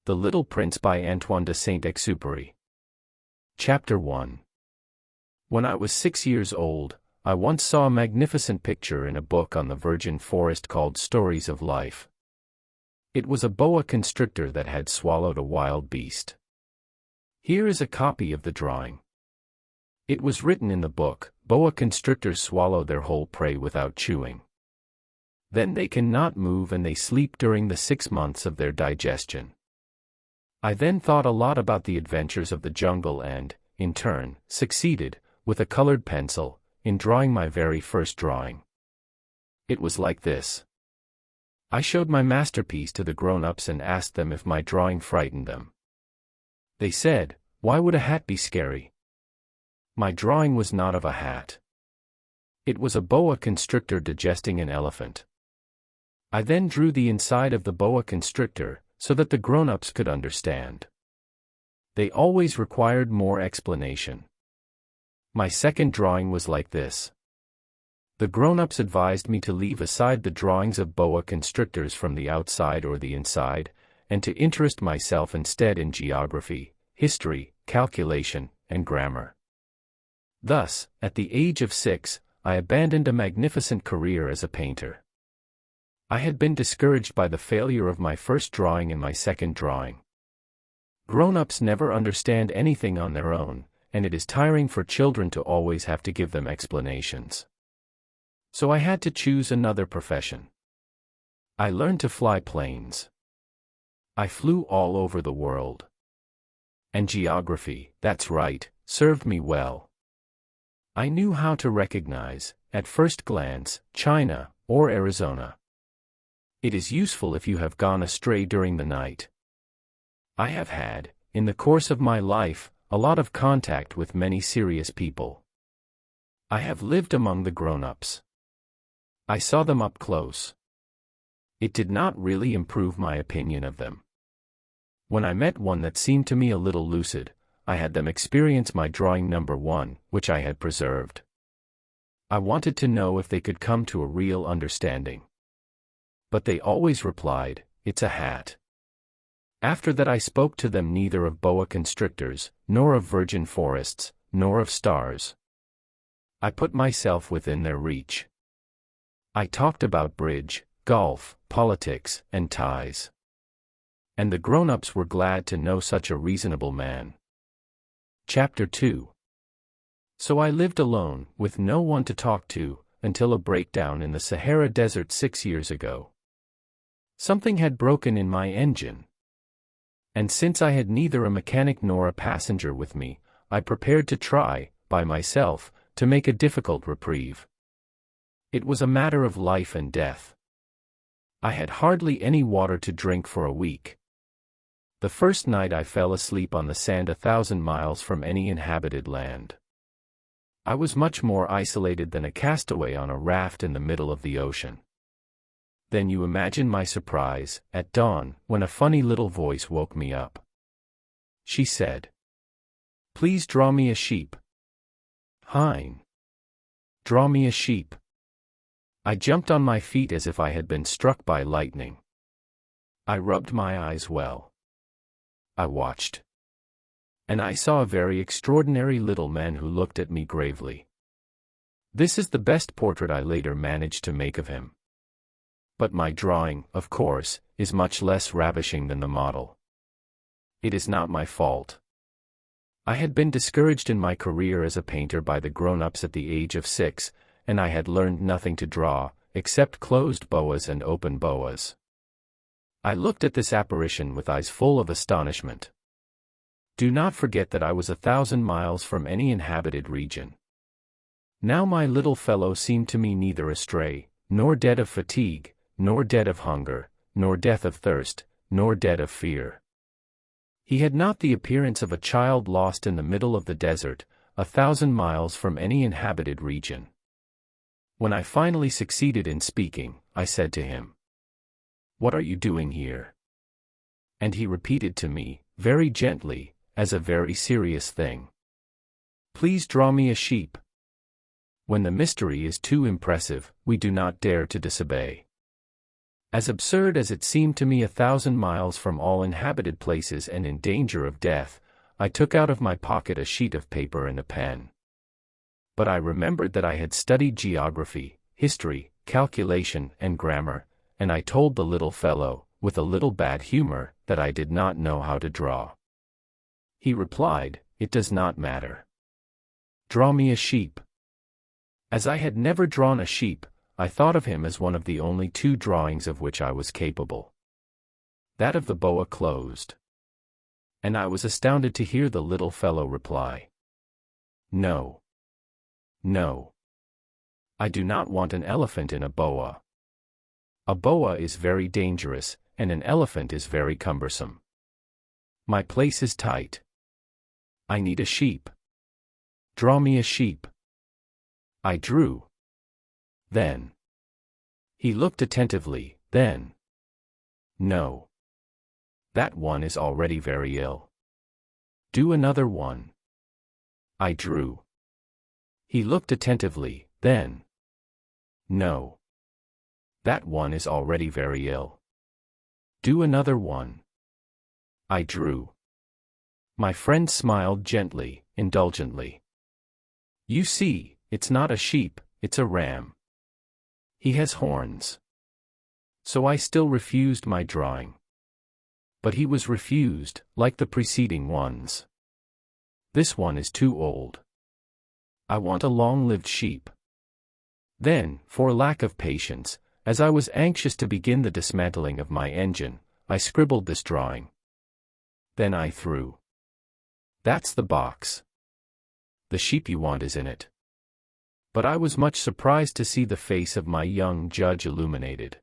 The Little Prince by Antoine de Saint-Exupéry. Chapter 1. When I was 6 years old, I once saw a magnificent picture in a book on the virgin forest called Stories of Life. It was a boa constrictor that had swallowed a wild beast. Here is a copy of the drawing. It was written in the book, boa constrictors swallow their whole prey without chewing. Then they cannot move and they sleep during the 6 months of their digestion. I then thought a lot about the adventures of the jungle and, in turn, succeeded, with a colored pencil, in drawing my very first drawing. It was like this. I showed my masterpiece to the grown-ups and asked them if my drawing frightened them. They said, "Why would a hat be scary?" My drawing was not of a hat. It was a boa constrictor digesting an elephant. I then drew the inside of the boa constrictor, so that the grown-ups could understand. They always required more explanation. My second drawing was like this. The grown-ups advised me to leave aside the drawings of boa constrictors from the outside or the inside, and to interest myself instead in geography, history, calculation, and grammar. Thus, at the age of 6, I abandoned a magnificent career as a painter. I had been discouraged by the failure of my first drawing and my second drawing. Grown-ups never understand anything on their own, and it is tiring for children to always have to give them explanations. So I had to choose another profession. I learned to fly planes. I flew all over the world. And geography, that's right, served me well. I knew how to recognize, at first glance, China or Arizona. It is useful if you have gone astray during the night. I have had, in the course of my life, a lot of contact with many serious people. I have lived among the grown-ups. I saw them up close. It did not really improve my opinion of them. When I met one that seemed to me a little lucid, I had them experience my drawing number 1, which I had preserved. I wanted to know if they could come to a real understanding. But they always replied, "It's a hat." After that I spoke to them neither of boa constrictors, nor of virgin forests, nor of stars. I put myself within their reach. I talked about bridge, golf, politics, and ties. And the grown-ups were glad to know such a reasonable man. Chapter 2. So I lived alone, with no one to talk to, until a breakdown in the Sahara Desert 6 years ago. Something had broken in my engine. And since I had neither a mechanic nor a passenger with me, I prepared to try, by myself, to make a difficult reprieve. It was a matter of life and death. I had hardly any water to drink for a week. The first night I fell asleep on the sand 1,000 miles from any inhabited land. I was much more isolated than a castaway on a raft in the middle of the ocean. Then you imagine my surprise, at dawn, when a funny little voice woke me up. She said, "Please draw me a sheep." Hein. Draw me a sheep. I jumped on my feet as if I had been struck by lightning. I rubbed my eyes well. I watched. And I saw a very extraordinary little man who looked at me gravely. This is the best portrait I later managed to make of him. But my drawing, of course, is much less ravishing than the model. It is not my fault. I had been discouraged in my career as a painter by the grown-ups at the age of 6, and I had learned nothing to draw, except closed boas and open boas. I looked at this apparition with eyes full of astonishment. Do not forget that I was 1,000 miles from any inhabited region. Now my little fellow seemed to me neither astray, nor dead of fatigue, nor dead of hunger, nor death of thirst, nor dead of fear. He had not the appearance of a child lost in the middle of the desert, 1,000 miles from any inhabited region. When I finally succeeded in speaking, I said to him, "What are you doing here?" And he repeated to me, very gently, as a very serious thing, "Please draw me a sheep." When the mystery is too impressive, we do not dare to disobey. As absurd as it seemed to me 1,000 miles from all inhabited places and in danger of death, I took out of my pocket a sheet of paper and a pen. But I remembered that I had studied geography, history, calculation, and grammar, and I told the little fellow, with a little bad humor, that I did not know how to draw. He replied, "It does not matter. Draw me a sheep." As I had never drawn a sheep, I thought of him as one of the only two drawings of which I was capable. That of the boa closed. And I was astounded to hear the little fellow reply, "No. No. I do not want an elephant in a boa. A boa is very dangerous, and an elephant is very cumbersome. My place is tight. I need a sheep. Draw me a sheep." I drew. Then. He looked attentively, then. "No. That one is already very ill. Do another one." I drew. He looked attentively, then. "No. That one is already very ill. Do another one." I drew. My friend smiled gently, indulgently. "You see, it's not a sheep, it's a ram. He has horns." So I still refused my drawing. But he was refused, like the preceding ones. "This one is too old. I want a long-lived sheep." Then, for lack of patience, as I was anxious to begin the dismantling of my engine, I scribbled this drawing. Then I threw. "That's the box. The sheep you want is in it." But I was much surprised to see the face of my young judge illuminated.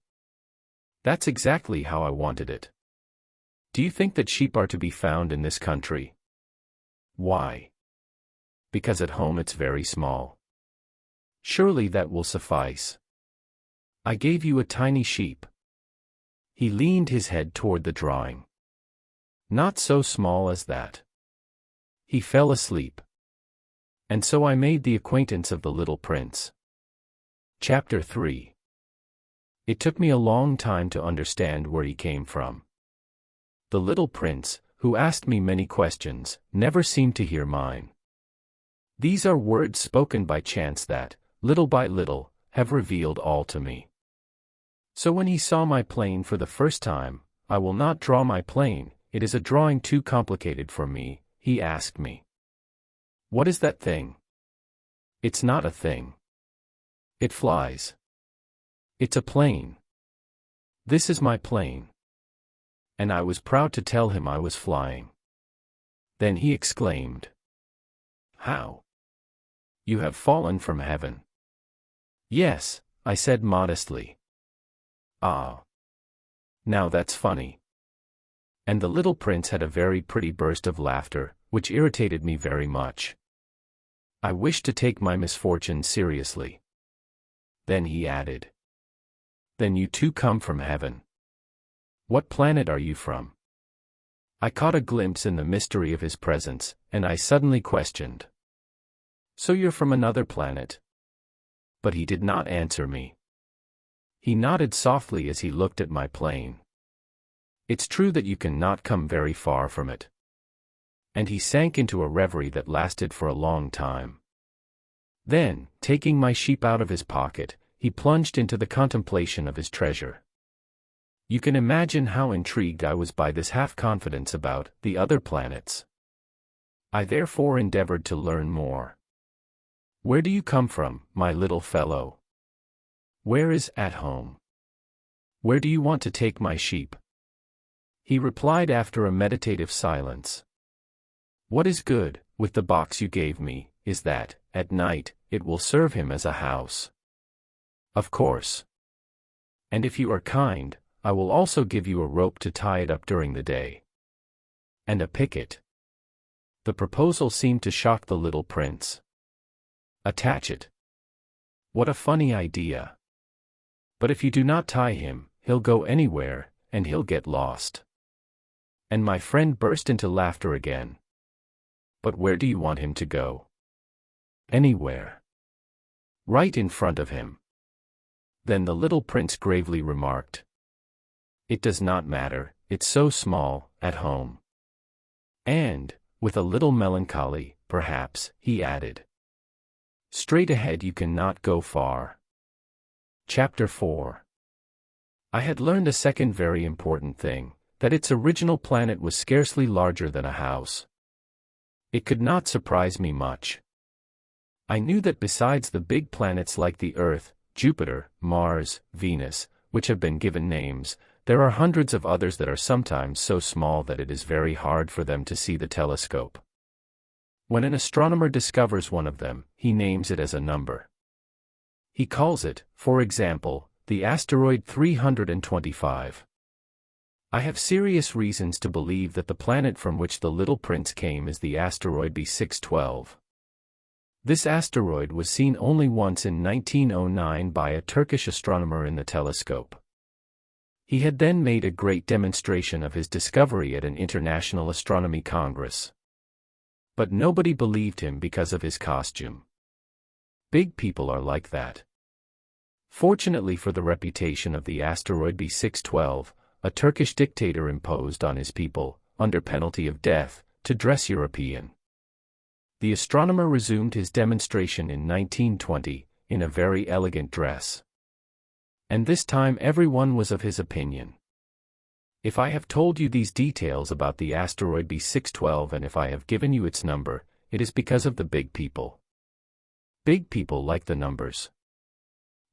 "That's exactly how I wanted it. Do you think that sheep are to be found in this country?" "Why?" "Because at home it's very small." "Surely that will suffice. I gave you a tiny sheep." He leaned his head toward the drawing. "Not so small as that." He fell asleep. And so I made the acquaintance of the little prince. Chapter 3. It took me a long time to understand where he came from. The little prince, who asked me many questions, never seemed to hear mine. These are words spoken by chance that, little by little, have revealed all to me. So when he saw my plane for the first time, "I will not draw my plane, it is a drawing too complicated for me," he asked me. "What is that thing?" "It's not a thing. It flies. It's a plane. This is my plane." And I was proud to tell him I was flying. Then he exclaimed, "How? You have fallen from heaven." "Yes," I said modestly. "Ah. Now that's funny." And the little prince had a very pretty burst of laughter, which irritated me very much. I wished to take my misfortune seriously. Then he added, "Then you too come from heaven. What planet are you from?" I caught a glimpse in the mystery of his presence, and I suddenly questioned, "So you're from another planet?" But he did not answer me. He nodded softly as he looked at my plane. "It's true that you can not come very far from it." And he sank into a reverie that lasted for a long time. Then, taking my sheep out of his pocket, he plunged into the contemplation of his treasure. You can imagine how intrigued I was by this half-confidence about the other planets. I therefore endeavored to learn more. "Where do you come from, my little fellow? Where is at home? Where do you want to take my sheep?" He replied after a meditative silence, "What is good, with the box you gave me, is that, at night, it will serve him as a house. Of course. And if you are kind, I will also give you a rope to tie it up during the day. And a picket." The proposal seemed to shock the little prince. "Attach it. What a funny idea. But if you do not tie him, he'll go anywhere, and he'll get lost." And my friend burst into laughter again. "But where do you want him to go?" "Anywhere. Right in front of him." Then the little prince gravely remarked, It does not matter, it's so small, at home. And, with a little melancholy, perhaps, he added, straight ahead you cannot go far. Chapter 4. I had learned a second very important thing, that its original planet was scarcely larger than a house. It could not surprise me much. I knew that besides the big planets like the Earth, Jupiter, Mars, Venus, which have been given names, there are hundreds of others that are sometimes so small that it is very hard for them to see the telescope. When an astronomer discovers one of them, he names it as a number. He calls it, for example, the asteroid 325. I have serious reasons to believe that the planet from which the little prince came is the asteroid B612. This asteroid was seen only once in 1909 by a Turkish astronomer in the telescope. He had then made a great demonstration of his discovery at an international astronomy congress. But nobody believed him because of his costume. Big people are like that. Fortunately for the reputation of the asteroid B612, a Turkish dictator imposed on his people, under penalty of death, to dress European. The astronomer resumed his demonstration in 1920, in a very elegant dress. And this time everyone was of his opinion. If I have told you these details about the asteroid B612 and if I have given you its number, it is because of the big people. Big people like the numbers.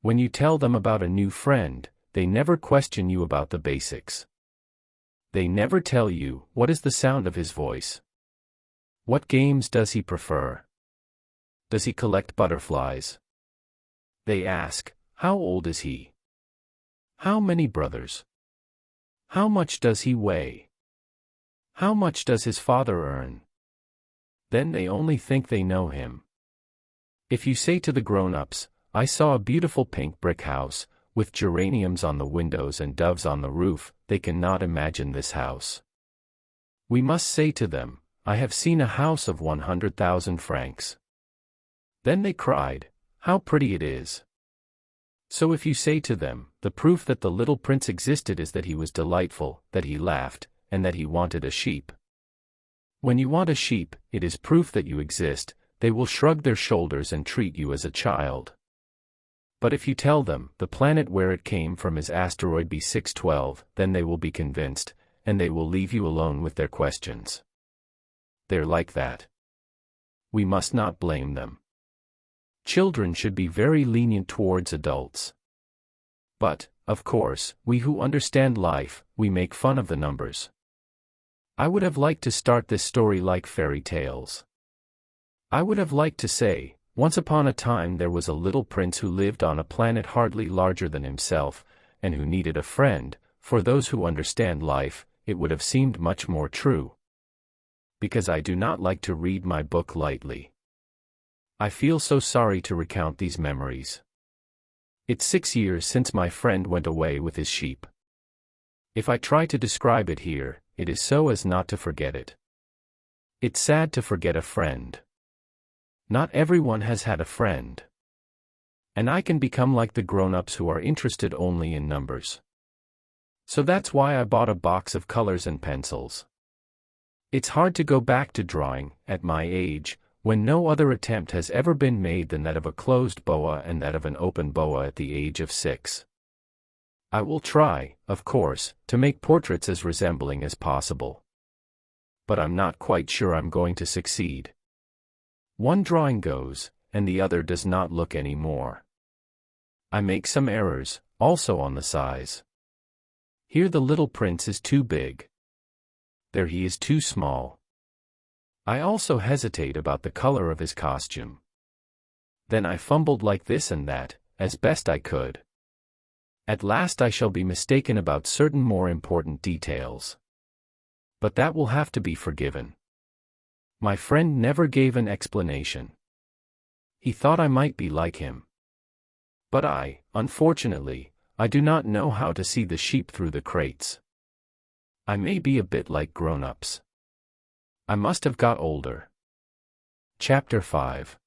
When you tell them about a new friend, they never question you about the basics. They never tell you, what is the sound of his voice? What games does he prefer? Does he collect butterflies? They ask, how old is he? How many brothers? How much does he weigh? How much does his father earn? Then they only think they know him. If you say to the grown-ups, I saw a beautiful pink brick house, with geraniums on the windows and doves on the roof, they cannot imagine this house. We must say to them, I have seen a house of 100,000 francs. Then they cried, how pretty it is. So if you say to them, the proof that the little prince existed is that he was delightful, that he laughed, and that he wanted a sheep. When you want a sheep, it is proof that you exist, they will shrug their shoulders and treat you as a child. But if you tell them, the planet where it came from is asteroid B612, then they will be convinced, and they will leave you alone with their questions. They're like that. We must not blame them. Children should be very lenient towards adults. But, of course, we who understand life, we make fun of the numbers. I would have liked to start this story like fairy tales. I would have liked to say, once upon a time there was a little prince who lived on a planet hardly larger than himself, and who needed a friend. For those who understand life, it would have seemed much more true. Because I do not like to read my book lightly. I feel so sorry to recount these memories. It's 6 years since my friend went away with his sheep. If I try to describe it here, it is so as not to forget it. It's sad to forget a friend. Not everyone has had a friend. And I can become like the grown-ups who are interested only in numbers. So that's why I bought a box of colors and pencils. It's hard to go back to drawing, at my age, when no other attempt has ever been made than that of a closed boa and that of an open boa at the age of 6. I will try, of course, to make portraits as resembling as possible. But I'm not quite sure I'm going to succeed. One drawing goes, and the other does not look any more. I make some errors, also on the size. Here the little prince is too big. There he is too small. I also hesitate about the color of his costume. Then I fumbled like this and that, as best I could. At last I shall be mistaken about certain more important details. But that will have to be forgiven. My friend never gave an explanation. He thought I might be like him. But unfortunately, I do not know how to see the sheep through the crates. I may be a bit like grown-ups. I must have got older. Chapter 5.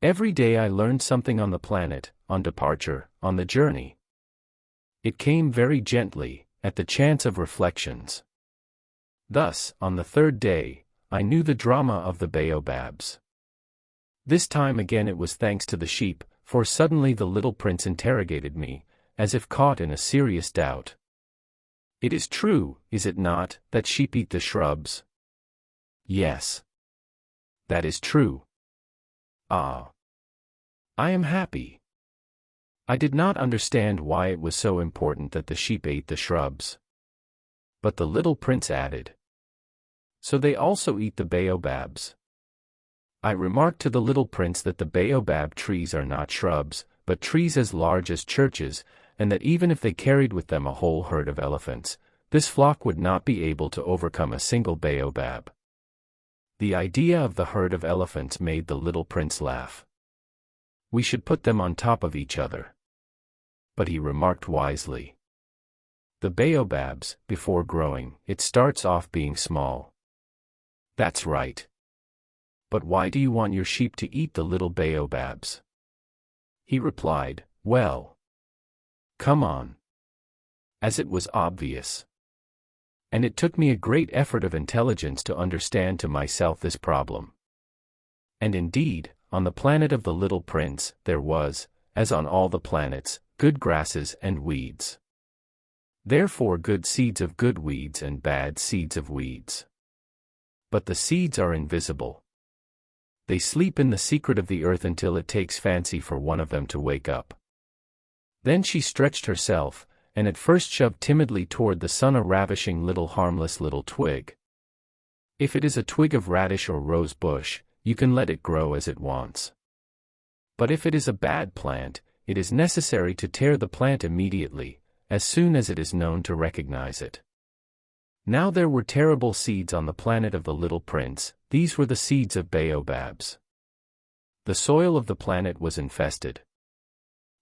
Every day I learned something on the planet, on departure, on the journey. It came very gently, at the chance of reflections. Thus, on the third day, I knew the drama of the Baobabs. This time again it was thanks to the sheep, for suddenly the little prince interrogated me, as if caught in a serious doubt. It is true, is it not, that sheep eat the shrubs? Yes. That is true. Ah. I am happy. I did not understand why it was so important that the sheep ate the shrubs. But the little prince added, so they also eat the baobabs. I remarked to the little prince that the baobab trees are not shrubs, but trees as large as churches, and that even if they carried with them a whole herd of elephants, this flock would not be able to overcome a single baobab. The idea of the herd of elephants made the little prince laugh. We should put them on top of each other. But he remarked wisely. The baobabs, before growing, it starts off being small. That's right. But why do you want your sheep to eat the little baobabs? He replied, well. Come on. As it was obvious. And it took me a great effort of intelligence to understand to myself this problem. And indeed, on the planet of the little prince, there was, as on all the planets, good grasses and weeds. Therefore good seeds of good weeds and bad seeds of weeds. But the seeds are invisible. They sleep in the secret of the earth until it takes fancy for one of them to wake up. Then she stretched herself, and at first shoved timidly toward the sun a ravishing little harmless little twig. If it is a twig of radish or rose bush, you can let it grow as it wants. But if it is a bad plant, it is necessary to tear the plant immediately, as soon as it is known to recognize it. Now there were terrible seeds on the planet of the little prince. These were the seeds of baobabs. The soil of the planet was infested.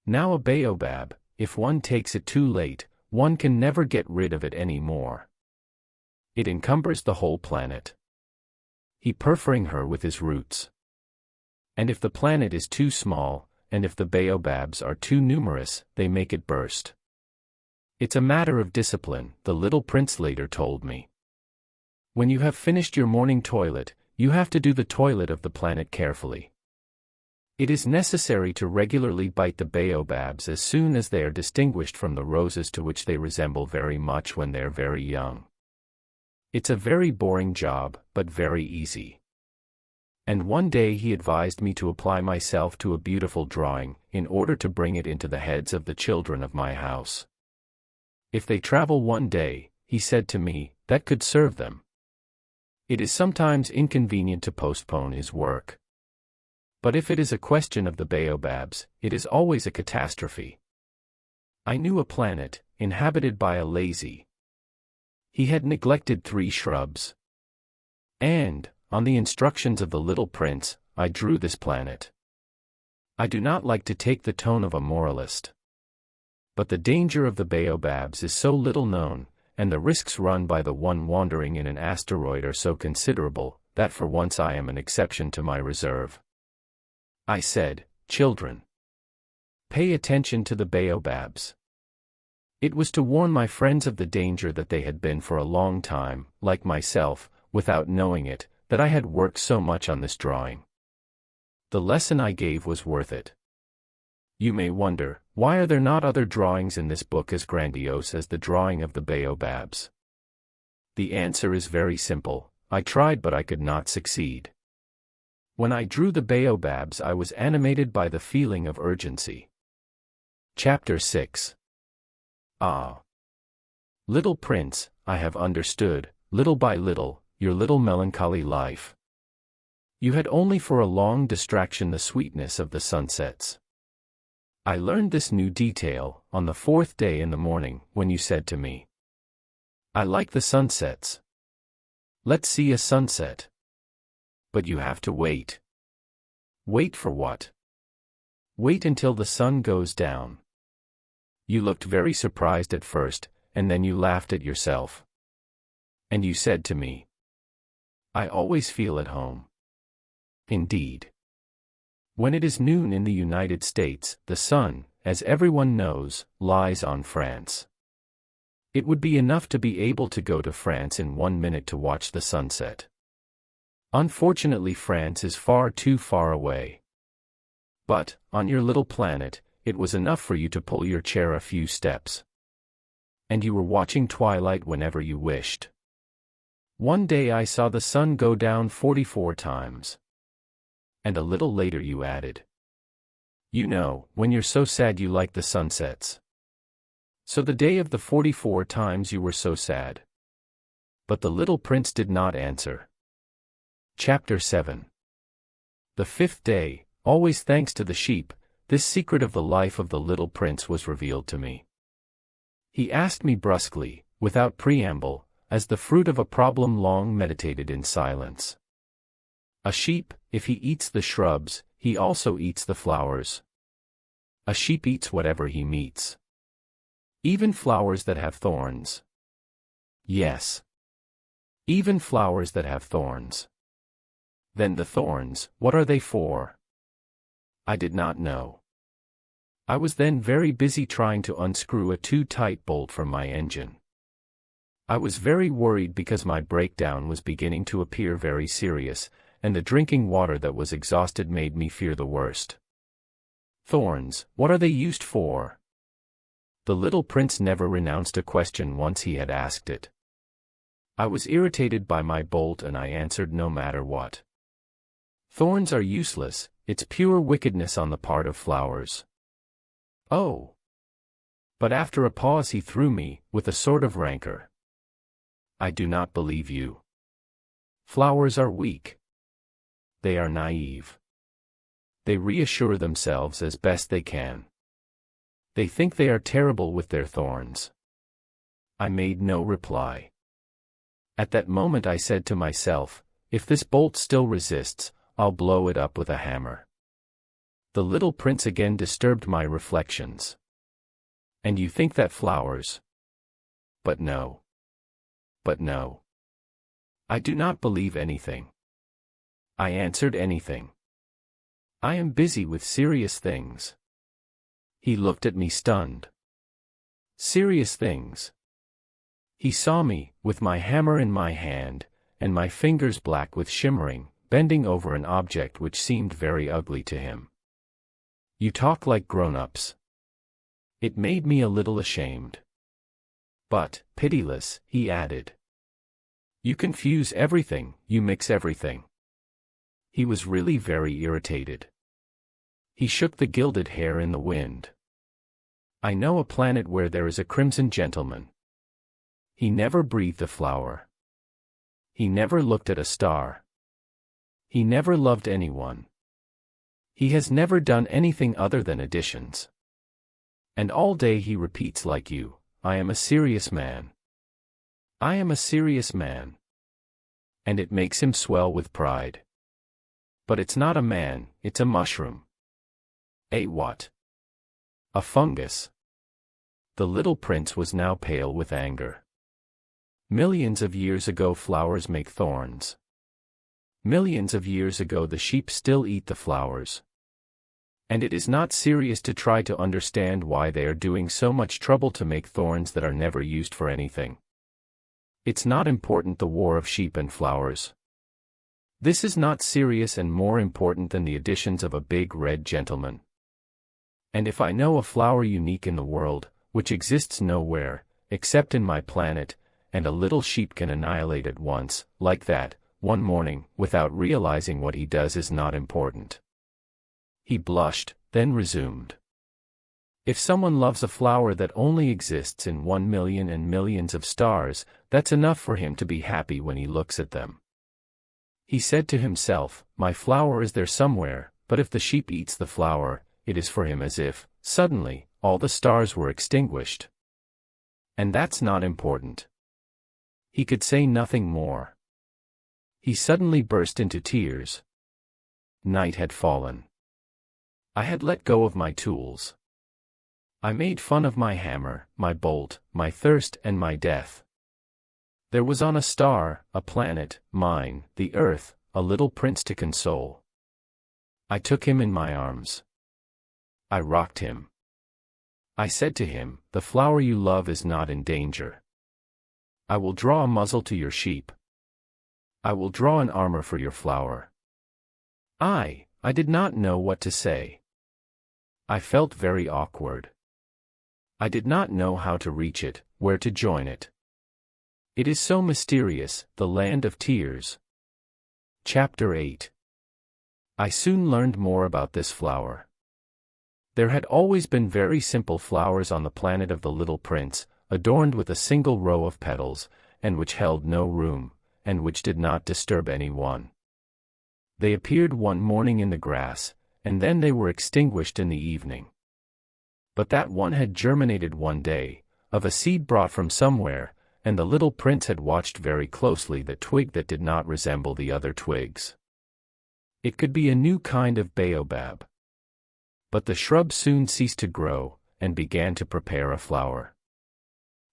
Now a baobab, if one takes it too late, one can never get rid of it any more. It encumbers the whole planet. He perforing her with his roots. And if the planet is too small, and if the baobabs are too numerous, they make it burst. It's a matter of discipline, the little prince later told me. When you have finished your morning toilet, you have to do the toilet of the planet carefully. It is necessary to regularly bite the baobabs as soon as they are distinguished from the roses to which they resemble very much when they're very young. It's a very boring job, but very easy. And one day he advised me to apply myself to a beautiful drawing, in order to bring it into the heads of the children of my house. If they travel one day, he said to me, that could serve them. It is sometimes inconvenient to postpone his work. But if it is a question of the baobabs, it is always a catastrophe. I knew a planet, inhabited by a lazy. He had neglected 3 shrubs. And, on the instructions of the little prince, I drew this planet. I do not like to take the tone of a moralist. But the danger of the baobabs is so little known, and the risks run by the one wandering in an asteroid are so considerable, that for once I am an exception to my reserve. I said, children, pay attention to the baobabs. It was to warn my friends of the danger that they had been for a long time, like myself, without knowing it, that I had worked so much on this drawing. The lesson I gave was worth it. You may wonder, why are there not other drawings in this book as grandiose as the drawing of the baobabs? The answer is very simple. I tried but I could not succeed. When I drew the baobabs I was animated by the feeling of urgency. Chapter 6. Ah. Little Prince, I have understood, little by little, your little melancholy life. You had only for a long distraction the sweetness of the sunsets. I learned this new detail, on the 4th day in the morning, when you said to me, I like the sunsets. Let's see a sunset. But you have to wait. Wait for what? Wait until the sun goes down. You looked very surprised at first, and then you laughed at yourself. And you said to me, I always feel at home. Indeed. When it is noon in the United States, the sun, as everyone knows, lies on France. It would be enough to be able to go to France in 1 minute to watch the sunset. Unfortunately, France is far too far away. But, on your little planet, it was enough for you to pull your chair a few steps. And you were watching twilight whenever you wished. One day I saw the sun go down 44 times. And a little later you added, you know, when you're so sad you like the sunsets. So the day of the 44 times you were so sad. But the little prince did not answer. Chapter 7. The 5th day, always thanks to the sheep, this secret of the life of the little prince was revealed to me. He asked me brusquely, without preamble, as the fruit of a problem long meditated in silence. A sheep, if he eats the shrubs, he also eats the flowers. A sheep eats whatever he meets. Even flowers that have thorns. Yes. Even flowers that have thorns. Then the thorns, what are they for? I did not know. I was then very busy trying to unscrew a too tight bolt from my engine. I was very worried because my breakdown was beginning to appear very serious, and the drinking water that was exhausted made me fear the worst. Thorns, what are they used for? The little prince never renounced a question once he had asked it. I was irritated by my bolt and I answered no matter what. Thorns are useless, it's pure wickedness on the part of flowers. Oh. But after a pause he threw me, with a sort of rancor. I do not believe you. Flowers are weak. They are naive. They reassure themselves as best they can. They think they are terrible with their thorns. I made no reply. At that moment I said to myself, if this bolt still resists, I'll blow it up with a hammer. The little prince again disturbed my reflections. And you think that flowers? But no. But no. I do not believe anything. I answered anything. I am busy with serious things. He looked at me stunned. Serious things. He saw me, with my hammer in my hand, and my fingers black with shimmering, bending over an object which seemed very ugly to him. You talk like grown-ups. It made me a little ashamed. But, pitiless, he added. You confuse everything, you mix everything. He was really very irritated. He shook the gilded hair in the wind. I know a planet where there is a crimson gentleman. He never breathed a flower. He never looked at a star. He never loved anyone. He has never done anything other than additions. And all day he repeats like you, I am a serious man. I am a serious man. And it makes him swell with pride. But it's not a man, it's a mushroom. A what? A fungus. The little prince was now pale with anger. Millions of years ago flowers make thorns. Millions of years ago the sheep still eat the flowers. And it is not serious to try to understand why they are doing so much trouble to make thorns that are never used for anything. It's not important the war of sheep and flowers. This is not serious and more important than the additions of a big red gentleman. And if I know a flower unique in the world, which exists nowhere, except in my planet, and a little sheep can annihilate it once, like that, one morning, without realizing what he does is not important. He blushed, then resumed. If someone loves a flower that only exists in 1 million and millions of stars, that's enough for him to be happy when he looks at them. He said to himself, my flower is there somewhere, but if the sheep eats the flower, it is for him as if, suddenly, all the stars were extinguished. And that's not important. He could say nothing more. He suddenly burst into tears. Night had fallen. I had let go of my tools. I made fun of my hammer, my bolt, my thirst and my death. There was on a star, a planet, mine, the earth, a little prince to console. I took him in my arms. I rocked him. I said to him, the flower you love is not in danger. I will draw a muzzle to your sheep. I will draw an armor for your flower. I did not know what to say. I felt very awkward. I did not know how to reach it, where to join it. It is so mysterious, the land of tears. Chapter 8. I soon learned more about this flower. There had always been very simple flowers on the planet of the little prince, adorned with a single row of petals, and which held no room, and which did not disturb anyone. They appeared one morning in the grass, and then they were extinguished in the evening. But that one had germinated one day, of a seed brought from somewhere, and the little prince had watched very closely the twig that did not resemble the other twigs. It could be a new kind of baobab. But the shrub soon ceased to grow, and began to prepare a flower.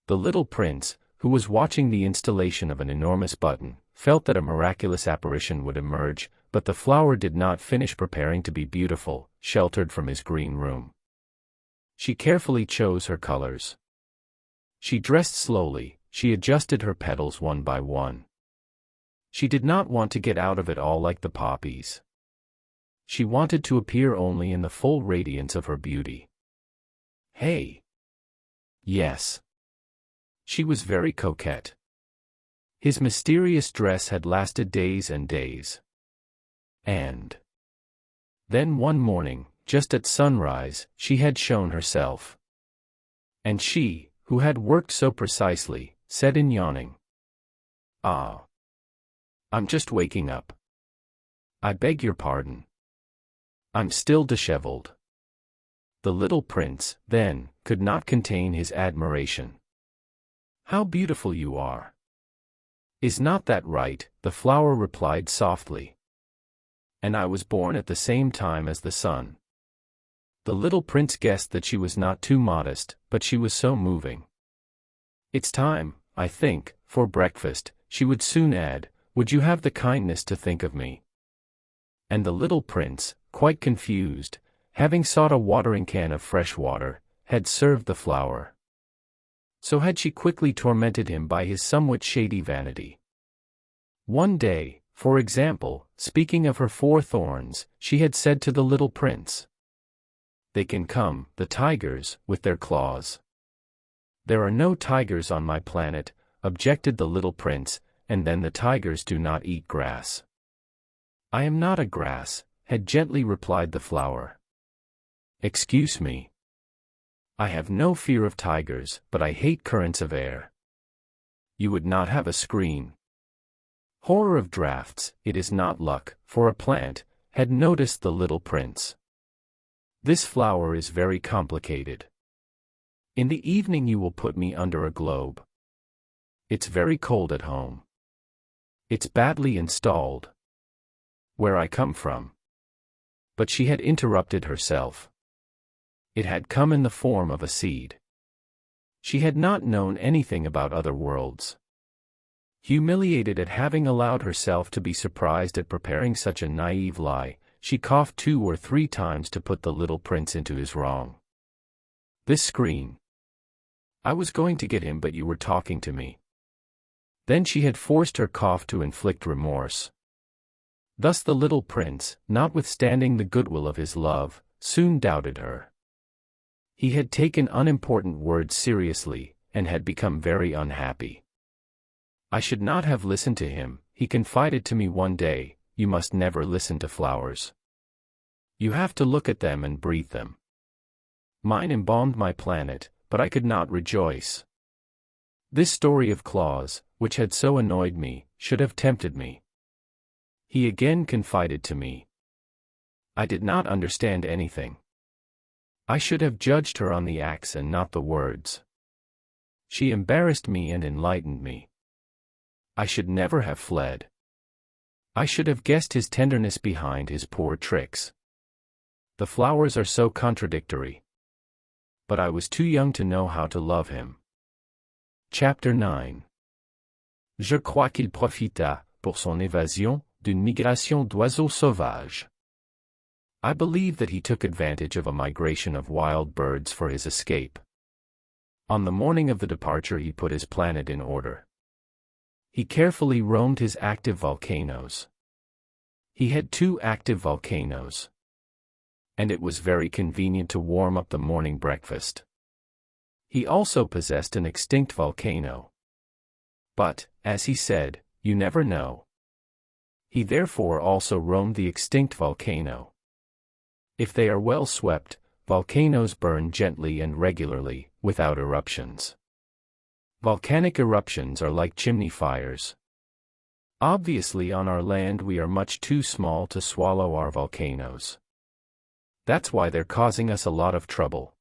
The little prince, who was watching the installation of an enormous button, felt that a miraculous apparition would emerge, but the flower did not finish preparing to be beautiful, sheltered from his green room. She carefully chose her colors. She dressed slowly, she adjusted her petals one by one. She did not want to get out of it all like the poppies. She wanted to appear only in the full radiance of her beauty. Hey! Yes. She was very coquette. His mysterious dress had lasted days and days. And then one morning, just at sunrise, she had shown herself. And she, who had worked so precisely, said in yawning, "Ah, I'm just waking up. I beg your pardon. I'm still disheveled." The little prince, then, could not contain his admiration. "How beautiful you are." "Is not that right?" the flower replied softly. "And I was born at the same time as the sun." The little prince guessed that she was not too modest, but she was so moving. "It's time, I think, for breakfast," she would soon add. "Would you have the kindness to think of me?" And the little prince, quite confused, having sought a watering can of fresh water, had served the flower. So had she quickly tormented him by his somewhat shady vanity. One day, for example, speaking of her 4 thorns, she had said to the little prince, "They can come, the tigers, with their claws." "There are no tigers on my planet," objected the little prince, "and then the tigers do not eat grass." "I am not a grass," had gently replied the flower. "Excuse me. I have no fear of tigers, but I hate currents of air." "You would not have a screen." "Horror of drafts, it is not luck, for a plant," had noticed the little prince. "This flower is very complicated. In the evening you will put me under a globe. It's very cold at home. It's badly installed. Where I come from." But she had interrupted herself. It had come in the form of a seed. She had not known anything about other worlds. Humiliated at having allowed herself to be surprised at preparing such a naive lie, she coughed 2 or 3 times to put the little prince into his wrong. "This screen. I was going to get him, but you were talking to me." Then she had forced her cough to inflict remorse. Thus the little prince, notwithstanding the goodwill of his love, soon doubted her. He had taken unimportant words seriously, and had become very unhappy. "I should not have listened to him," he confided to me one day. "You must never listen to flowers. You have to look at them and breathe them. Mine embalmed my planet, but I could not rejoice." This story of claws, which had so annoyed me, should have tempted me. He again confided to me. I did not understand anything. I should have judged her on the acts and not the words. She embarrassed me and enlightened me. I should never have fled. I should have guessed his tenderness behind his poor tricks. The flowers are so contradictory. But I was too young to know how to love him. Chapter 9. Je crois qu'il profita, pour son évasion, d'une migration d'oiseaux sauvages. I believe that he took advantage of a migration of wild birds for his escape. On the morning of the departure he put his planet in order. He carefully roamed his active volcanoes. He had 2 active volcanoes. And it was very convenient to warm up the morning breakfast. He also possessed an extinct volcano. But, as he said, you never know. He therefore also roamed the extinct volcano. If they are well swept, volcanoes burn gently and regularly, without eruptions. Volcanic eruptions are like chimney fires. Obviously, on our land we are much too small to swallow our volcanoes. That's why they're causing us a lot of trouble.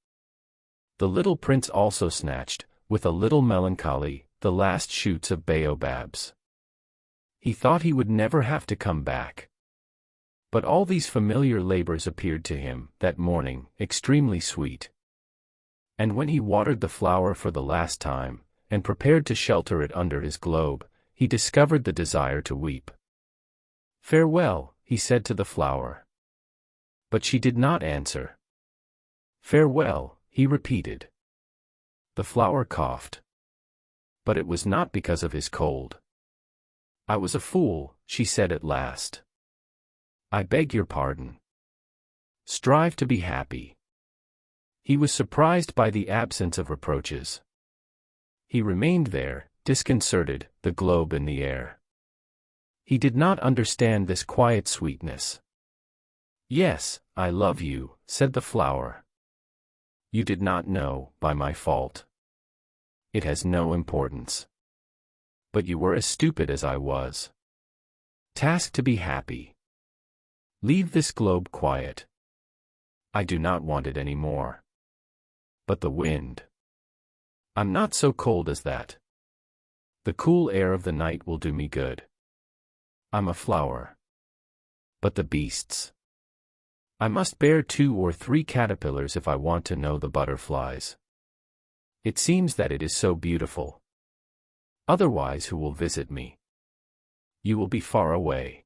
The little prince also snatched, with a little melancholy, the last shoots of Baobabs. He thought he would never have to come back. But all these familiar labors appeared to him, that morning, extremely sweet. And when he watered the flower for the last time, and prepared to shelter it under his globe, he discovered the desire to weep. "Farewell," he said to the flower. But she did not answer. "Farewell," he repeated. The flower coughed. But it was not because of his cold. "I was a fool," she said at last. "I beg your pardon. Strive to be happy." He was surprised by the absence of reproaches. He remained there, disconcerted, the globe in the air. He did not understand this quiet sweetness. "Yes, I love you," said the flower. "You did not know, by my fault. It has no importance. But you were as stupid as I was. Task to be happy. Leave this globe quiet. I do not want it any more. But the wind. I'm not so cold as that. The cool air of the night will do me good. I'm a flower. But the beasts. I must bear 2 or 3 caterpillars if I want to know the butterflies. It seems that it is so beautiful. Otherwise, who will visit me? You will be far away.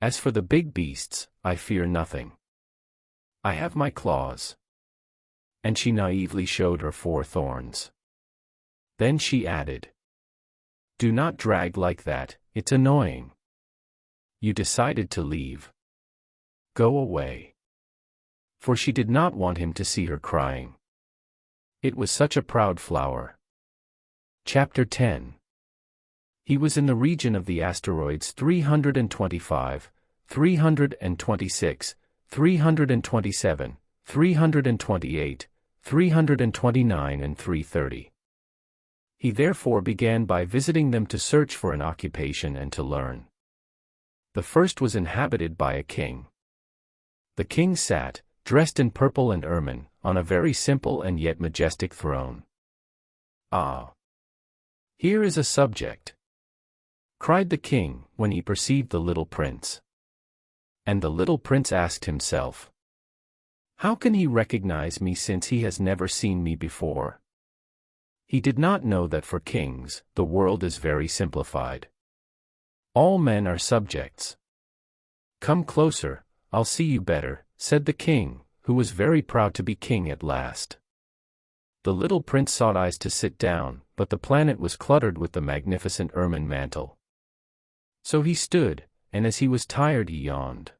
As for the big beasts, I fear nothing. I have my claws." And she naively showed her 4 thorns. Then she added, "Do not drag like that, it's annoying. You decided to leave. Go away." For she did not want him to see her crying. It was such a proud flower. Chapter 10. He was in the region of the asteroids 325, 326, 327, 328, 329 and 330. He therefore began by visiting them to search for an occupation and to learn. The first was inhabited by a king. The king sat, dressed in purple and ermine, on a very simple and yet majestic throne. "Ah! Here is a subject!" cried the king, when he perceived the little prince. And the little prince asked himself, "How can he recognize me since he has never seen me before?" He did not know that for kings, the world is very simplified. All men are subjects. "Come closer, I'll see you better," said the king, who was very proud to be king at last. The little prince sought eyes to sit down, but the planet was cluttered with the magnificent ermine mantle. So he stood, and as he was tired he yawned.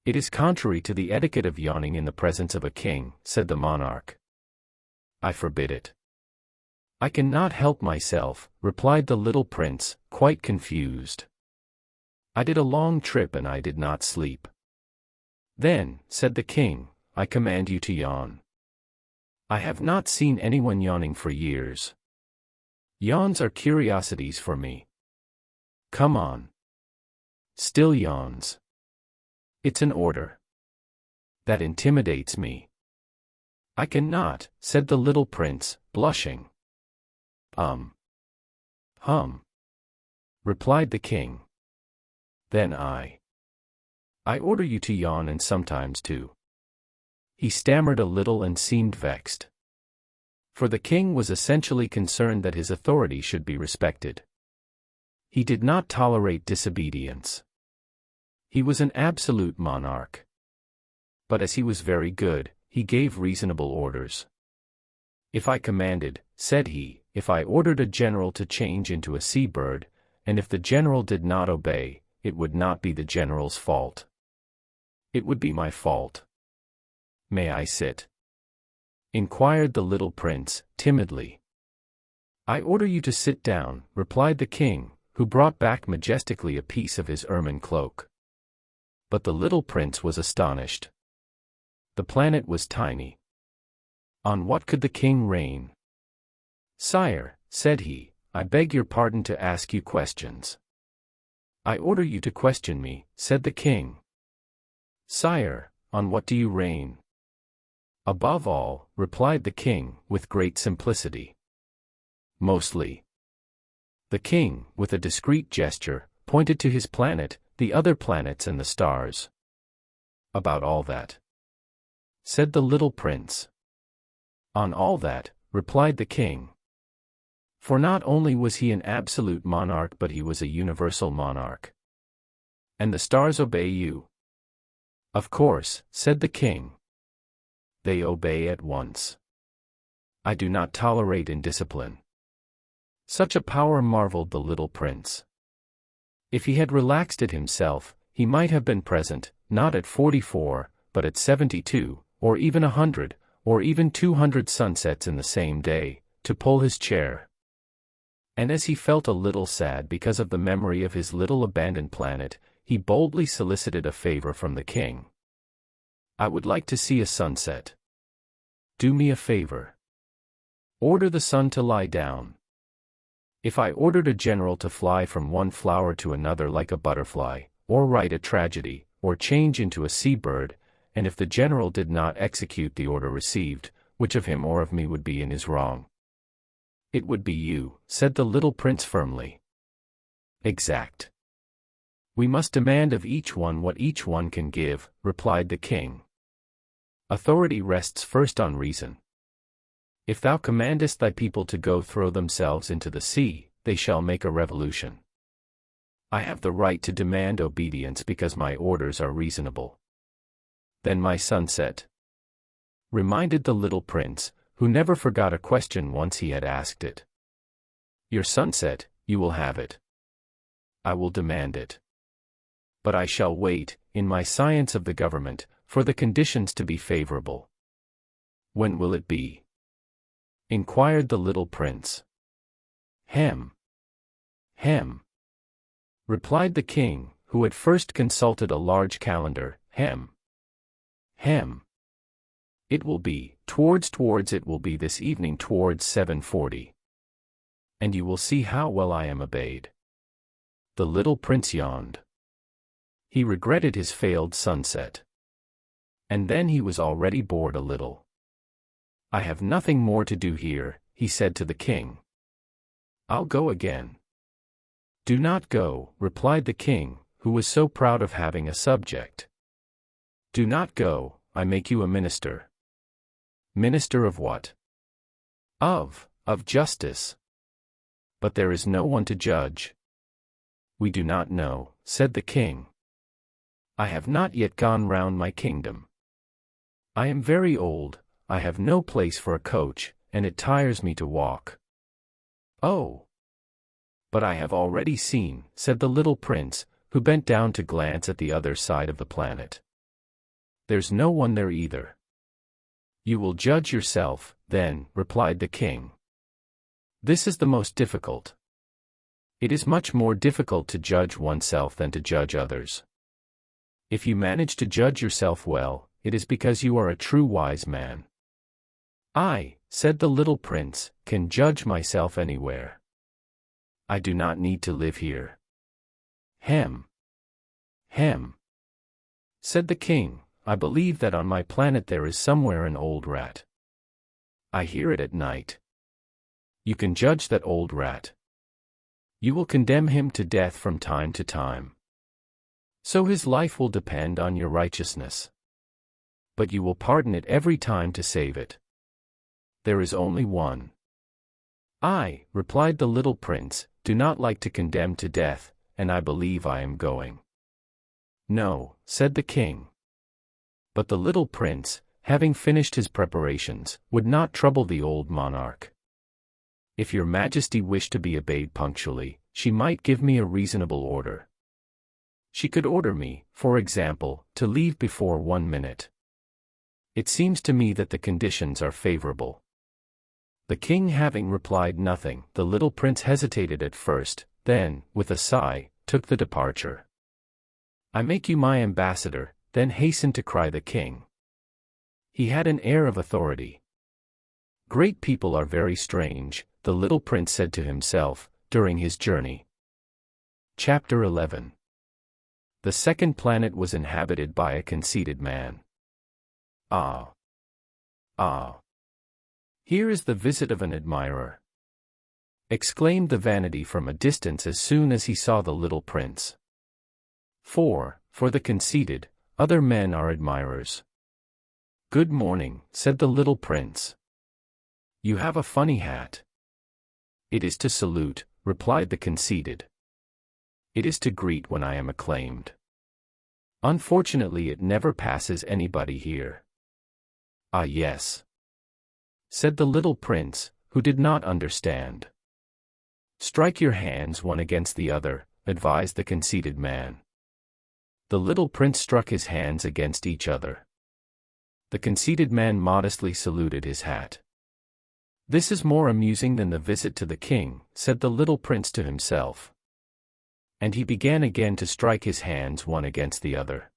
"It is contrary to the etiquette of yawning in the presence of a king," said the monarch. "I forbid it." "I cannot help myself," replied the little prince, quite confused. "I did a long trip and I did not sleep." "Then," said the king, "I command you to yawn." "I have not seen anyone yawning for years. Yawns are curiosities for me. Come on." "Still yawns. It's an order. That intimidates me." "I cannot," said the little prince, blushing. Hum," replied the king. "Then I order you to yawn and sometimes too." He stammered a little and seemed vexed. For the king was essentially concerned that his authority should be respected. He did not tolerate disobedience. He was an absolute monarch. But as he was very good, he gave reasonable orders. "If I commanded," said he, if I ordered a general to change into a seabird, and if the general did not obey, it would not be the general's fault. It would be my fault. May I sit? Inquired the little prince, timidly. I order you to sit down, replied the king, who brought back majestically a piece of his ermine cloak. But the little prince was astonished. The planet was tiny. On what could the king reign? Sire, said he, I beg your pardon to ask you questions. I order you to question me, said the king. Sire, on what do you reign? Above all, replied the king, with great simplicity. Mostly. The king, with a discreet gesture, pointed to his planet, the other planets and the stars. About all that, said the little prince. On all that, replied the king. For not only was he an absolute monarch but he was a universal monarch. And the stars obey you? Of course, said the king. They obey at once. I do not tolerate indiscipline. Such a power, marveled the little prince. If he had relaxed it himself, he might have been present, not at 44, but at 72, or even 100, or even 200 sunsets in the same day, to pull his chair. And as he felt a little sad because of the memory of his little abandoned planet, he boldly solicited a favor from the king. I would like to see a sunset. Do me a favor. Order the sun to lie down. If I ordered a general to fly from one flower to another like a butterfly, or write a tragedy, or change into a seabird, and if the general did not execute the order received, which of him or of me would be in his wrong? It would be you, said the little prince firmly. Exact. We must demand of each one what each one can give, replied the king. Authority rests first on reason. If thou commandest thy people to go throw themselves into the sea, they shall make a revolution. I have the right to demand obedience because my orders are reasonable. Then my sunset, reminded the little prince, who never forgot a question once he had asked it. Your sunset, you will have it. I will demand it. But I shall wait, in my science of the government, for the conditions to be favorable. When will it be? Inquired the little prince. Hem. Hem. Replied the king, who at first consulted a large calendar. Hem. Hem. It will be, towards it will be this evening towards 7:40. And you will see how well I am obeyed. The little prince yawned. He regretted his failed sunset. And then he was already bored a little. I have nothing more to do here, he said to the king. I'll go again. Do not go, replied the king, who was so proud of having a subject. Do not go, I make you a minister. Minister of what? Of justice. But there is no one to judge. We do not know, said the king. I have not yet gone round my kingdom. I am very old, I have no place for a coach, and it tires me to walk. Oh! But I have already seen, said the little prince, who bent down to glance at the other side of the planet. There's no one there either. You will judge yourself, then, replied the king. This is the most difficult. It is much more difficult to judge oneself than to judge others. If you manage to judge yourself well, it is because you are a true wise man. I, said the little prince, can judge myself anywhere. I do not need to live here. Hem. Hem. Said the king, I believe that on my planet there is somewhere an old rat. I hear it at night. You can judge that old rat. You will condemn him to death from time to time. So his life will depend on your righteousness. But you will pardon it every time to save it. There is only one. I, replied the little prince, do not like to condemn to death, and I believe I am going. No, said the king. But the little prince, having finished his preparations, would not trouble the old monarch. If your Majesty wished to be obeyed punctually, she might give me a reasonable order. She could order me, for example, to leave before 1 minute. It seems to me that the conditions are favorable." The king having replied nothing, the little prince hesitated at first, then, with a sigh, took the departure. "I make you my ambassador," then hastened to cry the king. He had an air of authority. "Great people are very strange," the little prince said to himself, during his journey. Chapter 11. The second planet was inhabited by a conceited man. "Ah! Ah! Here is the visit of an admirer!" exclaimed the vanity from a distance as soon as he saw the little prince. For the conceited, other men are admirers. "Good morning," said the little prince. "You have a funny hat." "It is to salute," replied the conceited. "It is to greet when I am acclaimed. Unfortunately it never passes anybody here." "Ah yes," said the little prince, who did not understand. "Strike your hands one against the other," advised the conceited man. The little prince struck his hands against each other. The conceited man modestly saluted his hat. "This is more amusing than the visit to the king," said the little prince to himself. And he began again to strike his hands one against the other.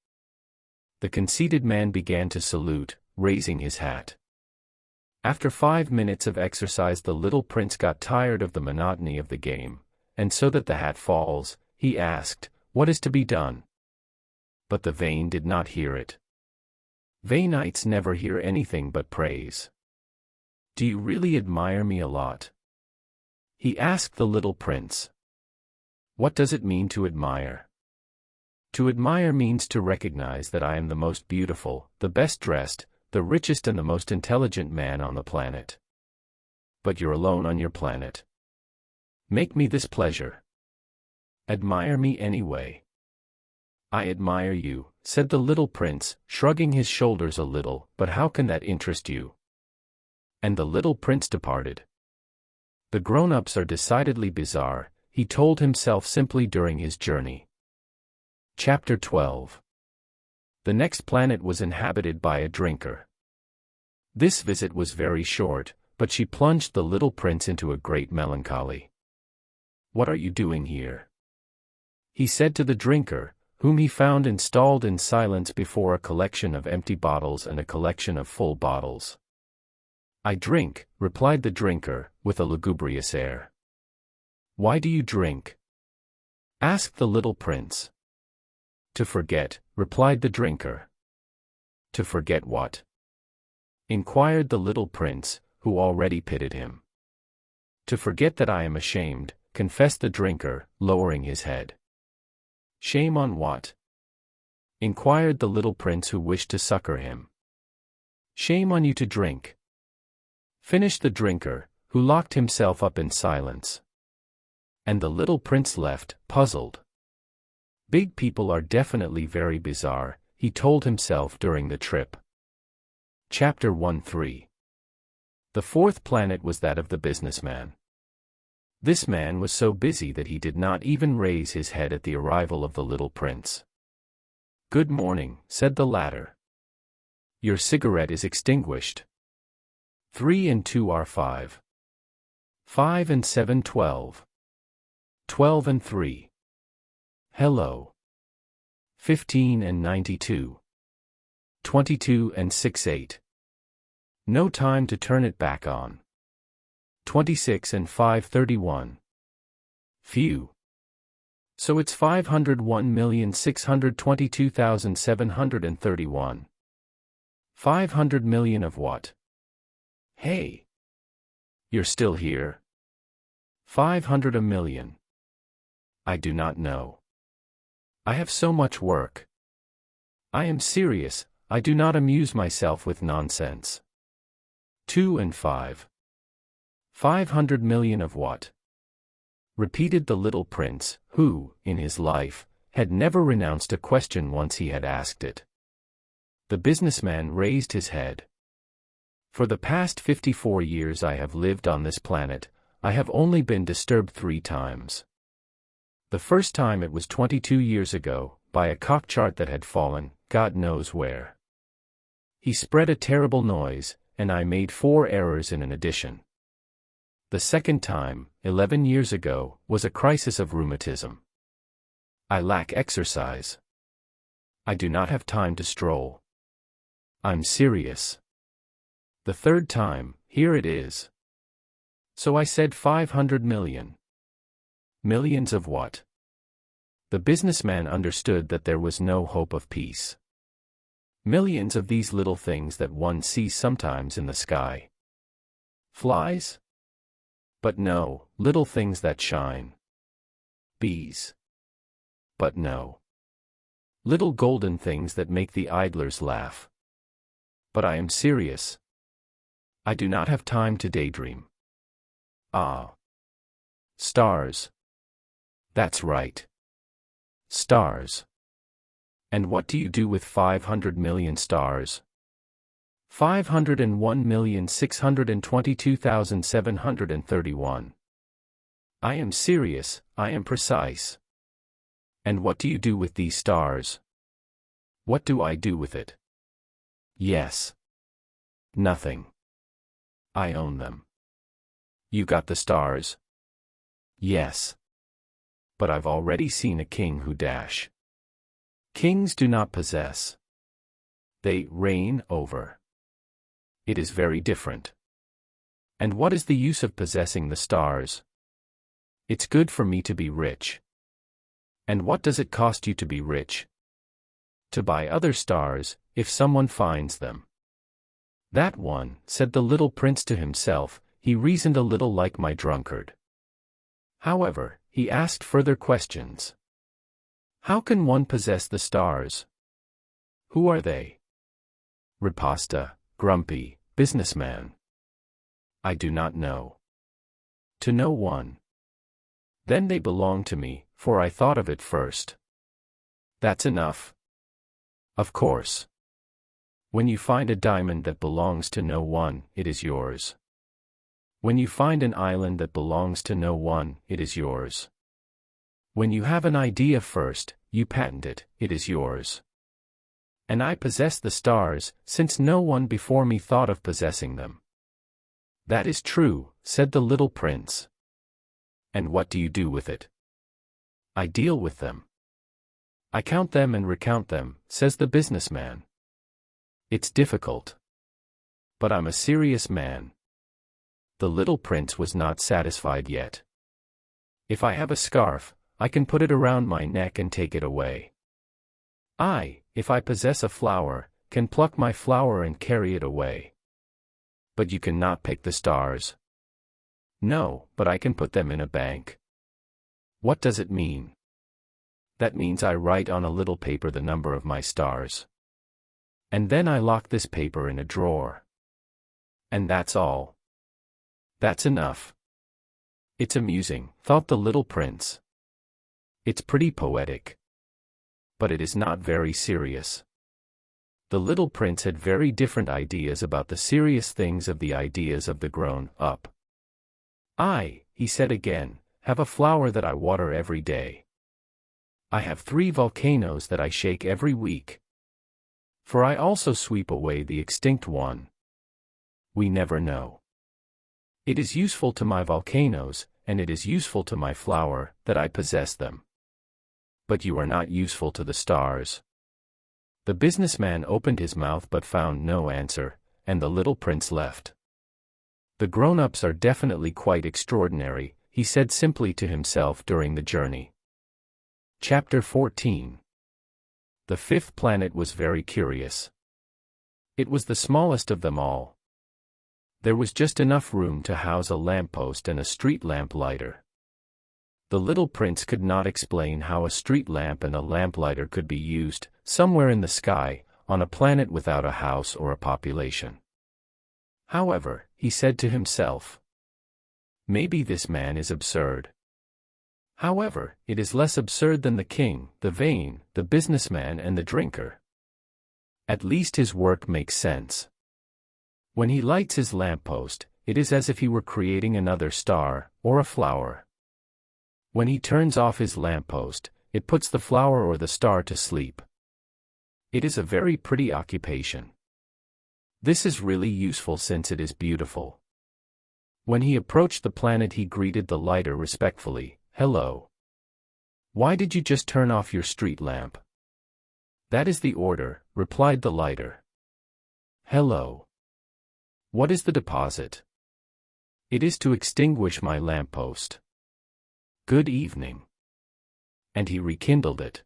The conceited man began to salute, raising his hat. After 5 minutes of exercise the little prince got tired of the monotony of the game, and so that the hat falls, he asked, "What is to be done?" But the vain did not hear it. Vainites never hear anything but praise. "Do you really admire me a lot?" he asked the little prince. "What does it mean to admire?" "To admire means to recognize that I am the most beautiful, the best dressed, the richest and the most intelligent man on the planet. But you're alone on your planet. Make me this pleasure. Admire me anyway." "I admire you," said the little prince, shrugging his shoulders a little, "but how can that interest you?" And the little prince departed. The grown-ups are decidedly bizarre, he told himself simply during his journey. Chapter 12. The next planet was inhabited by a drinker. This visit was very short, but she plunged the little prince into a great melancholy. "What are you doing here?" he said to the drinker, whom he found installed in silence before a collection of empty bottles and a collection of full bottles. "I drink," replied the drinker, with a lugubrious air. "Why do you drink?" asked the little prince. "To forget," replied the drinker. "To forget what?" inquired the little prince, who already pitied him. "To forget that I am ashamed," confessed the drinker, lowering his head. "Shame on what?" inquired the little prince, who wished to succor him. "Shame on you to drink," finished the drinker, who locked himself up in silence. And the little prince left, puzzled. Big people are definitely very bizarre, he told himself during the trip. Chapter 13. The fourth planet was that of the businessman. This man was so busy that he did not even raise his head at the arrival of the little prince. "Good morning," said the latter. "Your cigarette is extinguished. 3 and 2 are 5. 5 and 7 12. 12 and 3. Hello. 15 and 92. 22 and 6 8. No time to turn it back on. 26 and 5 31. Phew. So it's 501,622,731. 500 million of what? Hey! You're still here? 500 a million. I do not know. I have so much work. I am serious, I do not amuse myself with nonsense. 2 and 5. 500 million of what? Repeated the little prince, who, in his life, had never renounced a question once he had asked it. The businessman raised his head. For the past 54 years I have lived on this planet, I have only been disturbed 3 times. The first time it was 22 years ago, by a cock chart that had fallen, God knows where. He spread a terrible noise, and I made 4 errors in an addition. The second time, 11 years ago, was a crisis of rheumatism. I lack exercise. I do not have time to stroll. I'm serious. The third time, here it is. So I said 500 million. Millions of what? The businessman understood that there was no hope of peace. Millions of these little things that one sees sometimes in the sky. Flies? But no, little things that shine. Bees. But no. Little golden things that make the idlers laugh. But I am serious. I do not have time to daydream. Ah. Stars. That's right. Stars. And what do you do with 500 million stars? 501,622,731. I am serious, I am precise. And what do you do with these stars? What do I do with it? Yes. Nothing. I own them. You got the stars? Yes. But I've already seen a king who dash. Kings do not possess. They reign over. It is very different. And what is the use of possessing the stars? It's good for me to be rich. And what does it cost you to be rich? To buy other stars, if someone finds them. That one, said the little prince to himself, he reasoned a little like my drunkard. However, he asked further questions. How can one possess the stars? Who are they? Riposta, grumpy, businessman. I do not know. To no one. Then they belong to me, for I thought of it first. That's enough. Of course. When you find a diamond that belongs to no one, it is yours. When you find an island that belongs to no one, it is yours. When you have an idea first, you patent it, it is yours. And I possess the stars, since no one before me thought of possessing them. That is true, said the little prince. And what do you do with it? I deal with them. I count them and recount them, says the businessman. It's difficult. But I'm a serious man. The little prince was not satisfied yet. If I have a scarf, I can put it around my neck and take it away. I, if I possess a flower, can pluck my flower and carry it away. But you cannot pick the stars. No, but I can put them in a bank. What does it mean? That means I write on a little paper the number of my stars. And then I lock this paper in a drawer. And that's all. That's enough. It's amusing, thought the little prince. It's pretty poetic. But it is not very serious. The little prince had very different ideas about the serious things of the ideas of the grown-up. I, he said again, have a flower that I water every day. I have 3 volcanoes that I shake every week. For I also sweep away the extinct one. We never know. It is useful to my volcanoes, and it is useful to my flower, that I possess them. But you are not useful to the stars. The businessman opened his mouth but found no answer, and the little prince left. The grown-ups are definitely quite extraordinary, he said simply to himself during the journey. Chapter 14. The 5th planet was very curious. It was the smallest of them all. There was just enough room to house a lamppost and a street lamp lighter. The little prince could not explain how a street lamp and a lamplighter could be used, somewhere in the sky, on a planet without a house or a population. However, he said to himself, maybe this man is absurd. However, it is less absurd than the king, the vain, the businessman and the drinker. At least his work makes sense. When he lights his lamppost, it is as if he were creating another star, or a flower. When he turns off his lamppost, it puts the flower or the star to sleep. It is a very pretty occupation. This is really useful since it is beautiful. When he approached the planet, he greeted the lighter respectfully. "Hello. Why did you just turn off your street lamp?" "That is the order," replied the lighter. "Hello. What is the deposit?" "It is to extinguish my lamppost." "Good evening." And he rekindled it.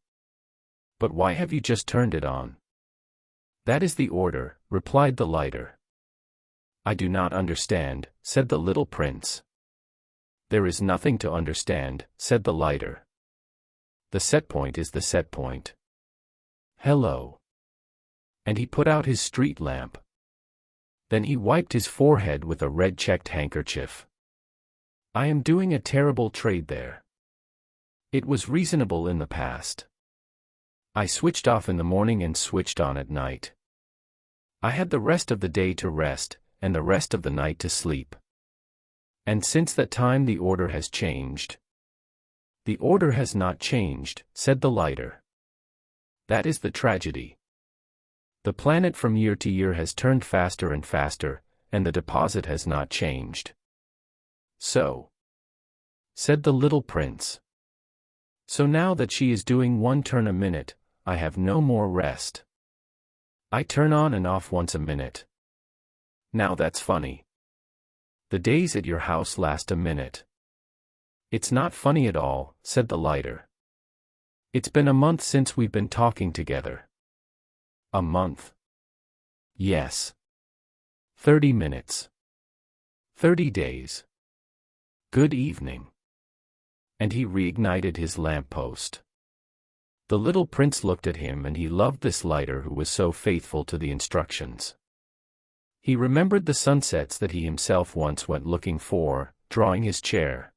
"But why have you just turned it on?" "That is the order," replied the lighter. "I do not understand," said the little prince. "There is nothing to understand," said the lighter. "The set point is the set point." "Hello." And he put out his street lamp. Then he wiped his forehead with a red-checked handkerchief. "I am doing a terrible trade there. It was reasonable in the past. I switched off in the morning and switched on at night. I had the rest of the day to rest, and the rest of the night to sleep. And since that time the order has changed." "The order has not changed," said the lighter. "That is the tragedy. The planet from year to year has turned faster and faster, and the deposit has not changed." "So," said the little prince. "So now that she is doing one turn a minute, I have no more rest. I turn on and off once a minute. Now that's funny. The days at your house last a minute." "It's not funny at all," said the lighter. "It's been a month since we've been talking together." "A month?" "Yes. 30 minutes. 30 days. Good evening." And he reignited his lamppost. The little prince looked at him, and he loved this lighter who was so faithful to the instructions. He remembered the sunsets that he himself once went looking for, drawing his chair.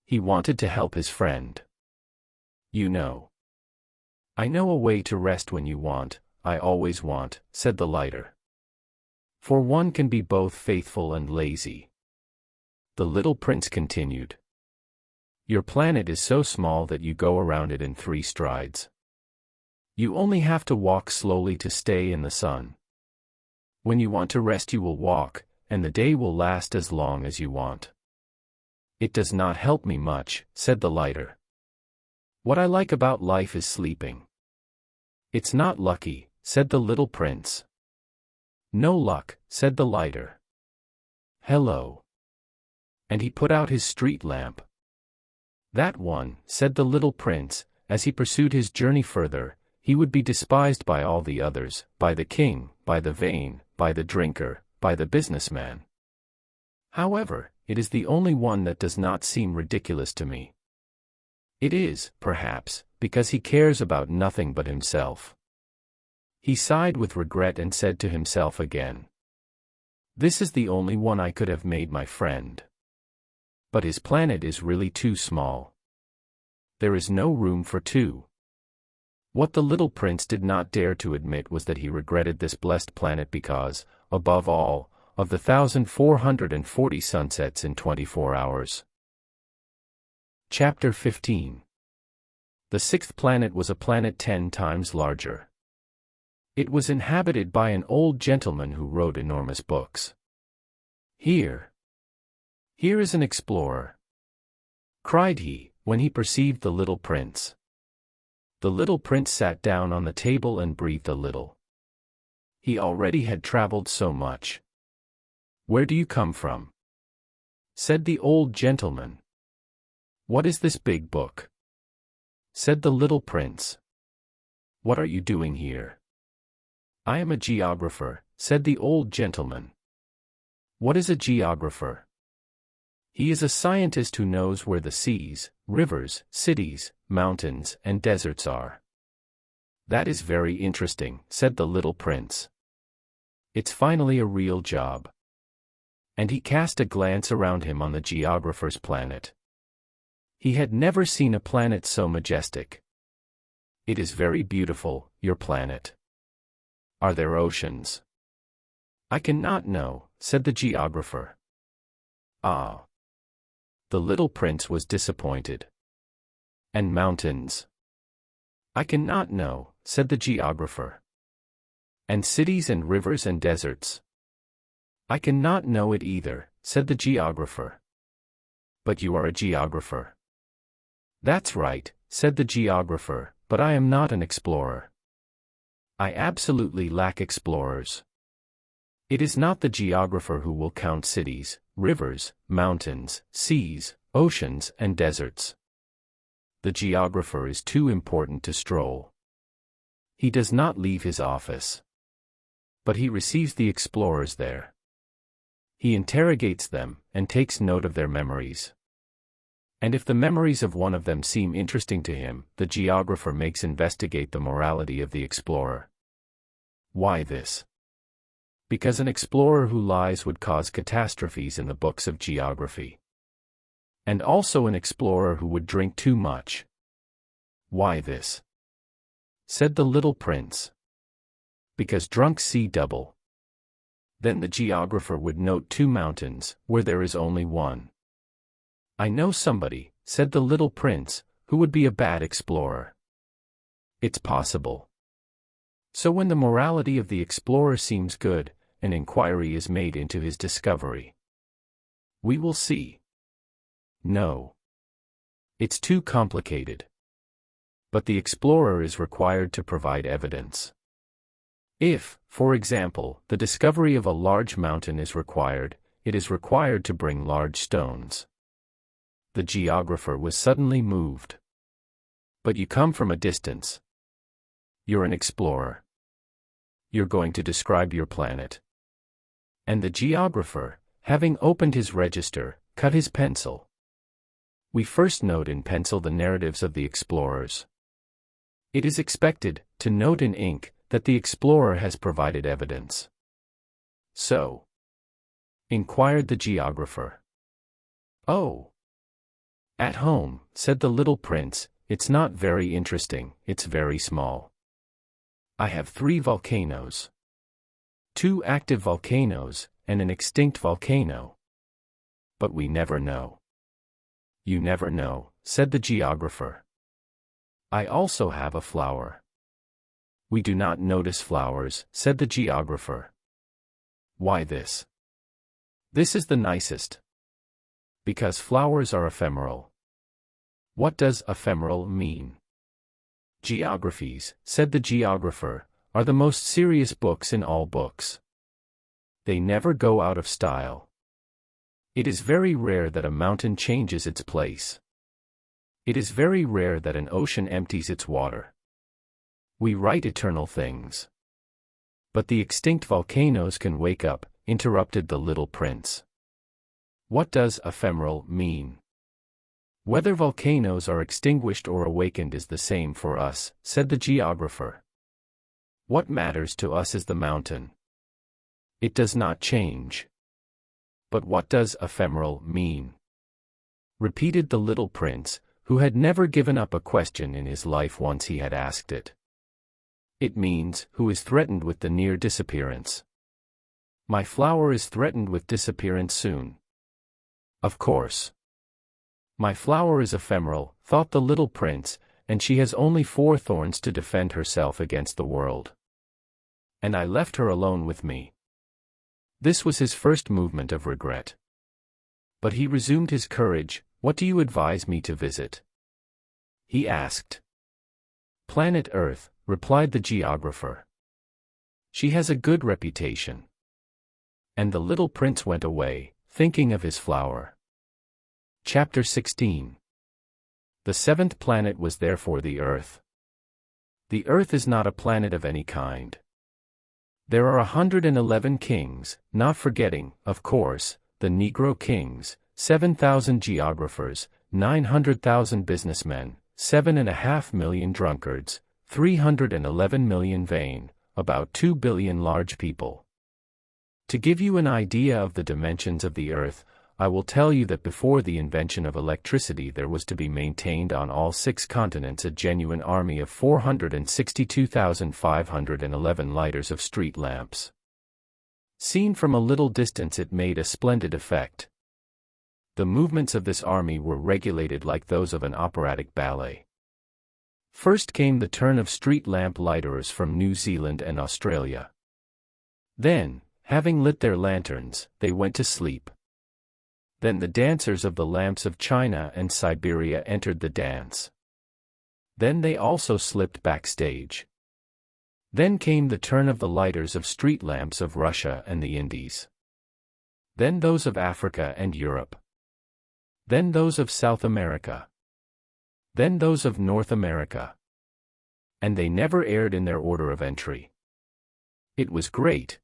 He wanted to help his friend. "You know. I know a way to rest when you want, I always want," said the lighter. "For one can be both faithful and lazy." The little prince continued. "Your planet is so small that you go around it in 3 strides. You only have to walk slowly to stay in the sun. When you want to rest you will walk, and the day will last as long as you want." "It does not help me much," said the lighter. "What I like about life is sleeping." "It's not lucky," said the little prince. "No luck," said the lighter. "Hello." And he put out his street lamp. "That one," said the little prince, as he pursued his journey further, "he would be despised by all the others, by the king, by the vain, by the drinker, by the businessman. However, it is the only one that does not seem ridiculous to me. It is, perhaps, because he cares about nothing but himself." He sighed with regret and said to himself again, "This is the only one I could have made my friend. But his planet is really too small. There is no room for 2. What the little prince did not dare to admit was that he regretted this blessed planet because, above all, of the 1,440 sunsets in 24 hours. Chapter 15. The 6th planet was a planet 10 times larger. It was inhabited by an old gentleman who wrote enormous books. Here is an explorer," cried he, when he perceived the little prince. The little prince sat down on the table and breathed a little. He already had traveled so much. "Where do you come from?" said the old gentleman. "What is this big book?" said the little prince. "What are you doing here?" "I am a geographer," said the old gentleman. "What is a geographer?" "He is a scientist who knows where the seas, rivers, cities, mountains, and deserts are." "That is very interesting," said the little prince. "It's finally a real job." And he cast a glance around him on the geographer's planet. He had never seen a planet so majestic. "It is very beautiful, your planet. Are there oceans?" "I cannot know," said the geographer. Ah. The little prince was disappointed. And mountains? I cannot know, said the geographer. And cities and rivers and deserts? I cannot know it either, said the geographer. But you are a geographer. That's right, said the geographer, but I am not an explorer. I absolutely lack explorers. It is not the geographer who will count cities, rivers, mountains, seas, oceans, and deserts. The geographer is too important to stroll. He does not leave his office. But he receives the explorers there. He interrogates them, and takes note of their memories. And if the memories of one of them seem interesting to him, the geographer makes investigate the morality of the explorer. Why this? Because an explorer who lies would cause catastrophes in the books of geography. And also an explorer who would drink too much. Why this? Said the little prince. Because drunks see double. Then the geographer would note 2 mountains, where there is only one. I know somebody, said the little prince, who would be a bad explorer. It's possible. So when the morality of the explorer seems good, an inquiry is made into his discovery. We will see. No. It's too complicated. But the explorer is required to provide evidence. If, for example, the discovery of a large mountain is required, it is required to bring large stones. The geographer was suddenly moved. But you come from a distance. You're an explorer. You're going to describe your planet. And the geographer, having opened his register, cut his pencil. We first note in pencil the narratives of the explorers. It is expected, to note in ink, that the explorer has provided evidence. So? Inquired the geographer. Oh. At home, said the little prince, it's not very interesting, it's very small. I have 3 volcanoes. 2 active volcanoes, and an extinct volcano. But we never know. You never know, said the geographer. I also have a flower. We do not notice flowers, said the geographer. Why this? This is the nicest. Because flowers are ephemeral. What does ephemeral mean? Geographies, said the geographer, are the most serious books in all books. They never go out of style. It is very rare that a mountain changes its place. It is very rare that an ocean empties its water. We write eternal things. But the extinct volcanoes can wake up, interrupted the little prince. What does ephemeral mean? Whether volcanoes are extinguished or awakened is the same for us, said the geographer. What matters to us is the mountain. It does not change. But what does ephemeral mean? Repeated the little prince, who had never given up a question in his life once he had asked it. It means, who is threatened with the near disappearance. My flower is threatened with disappearance soon. Of course. My flower is ephemeral, thought the little prince, and she has only 4 thorns to defend herself against the world. And I left her alone with me. This was his first movement of regret. But he resumed his courage. What do you advise me to visit? He asked. Planet Earth, replied the geographer. She has a good reputation. And the little prince went away, thinking of his flower. Chapter 16. The 7th planet was therefore the Earth. The Earth is not a planet of any kind. There are 111 kings, not forgetting, of course, the Negro kings, 7,000 geographers, 900,000 businessmen, 7.5 million drunkards, 311 million vain, about 2 billion large people. To give you an idea of the dimensions of the Earth, I will tell you that before the invention of electricity there was to be maintained on all 6 continents a genuine army of 462,511 lighters of street lamps. Seen from a little distance it made a splendid effect. The movements of this army were regulated like those of an operatic ballet. First came the turn of street lamp lighters from New Zealand and Australia. Then, having lit their lanterns, they went to sleep. Then the dancers of the lamps of China and Siberia entered the dance. Then they also slipped backstage. Then came the turn of the lighters of street lamps of Russia and the Indies. Then those of Africa and Europe. Then those of South America. Then those of North America. And they never erred in their order of entry. It was great.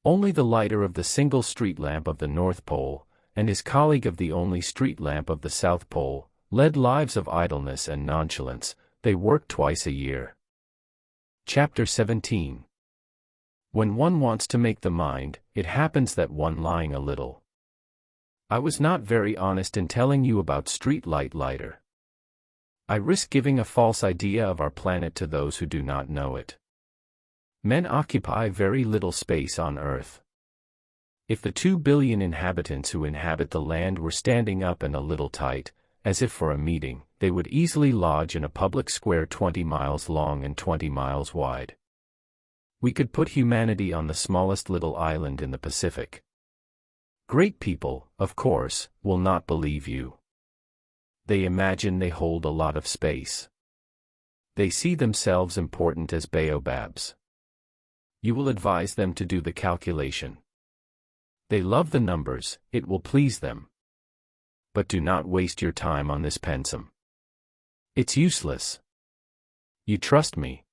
Only the lighter of the single street lamp of the North Pole, and his colleague of the only street lamp of the South Pole, led lives of idleness and nonchalance. They worked twice a year. Chapter 17. When one wants to make the mind, it happens that one lying a little. I was not very honest in telling you about street lighter. I risk giving a false idea of our planet to those who do not know it. Men occupy very little space on Earth. If the 2 billion inhabitants who inhabit the land were standing up and a little tight, as if for a meeting, they would easily lodge in a public square 20 miles long and 20 miles wide. We could put humanity on the smallest little island in the Pacific. Great people, of course, will not believe you. They imagine they hold a lot of space. They see themselves important as Baobabs. You will advise them to do the calculation. They love the numbers, it will please them. But do not waste your time on this pensum. It's useless. You trust me.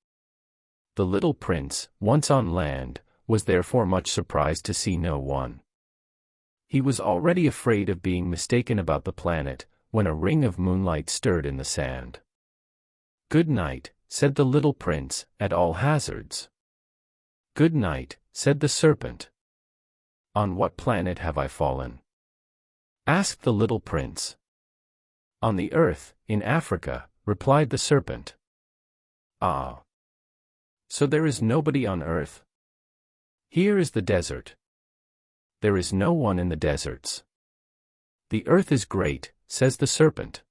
The little prince, once on land, was therefore much surprised to see no one. He was already afraid of being mistaken about the planet, when a ring of moonlight stirred in the sand. "Good night," said the little prince, at all hazards. "Good night," said the serpent. "On what planet have I fallen?" asked the little prince. "On the earth, in Africa," replied the serpent. "Ah. So there is nobody on earth? Here is the desert. There is no one in the deserts. The earth is great," says the serpent.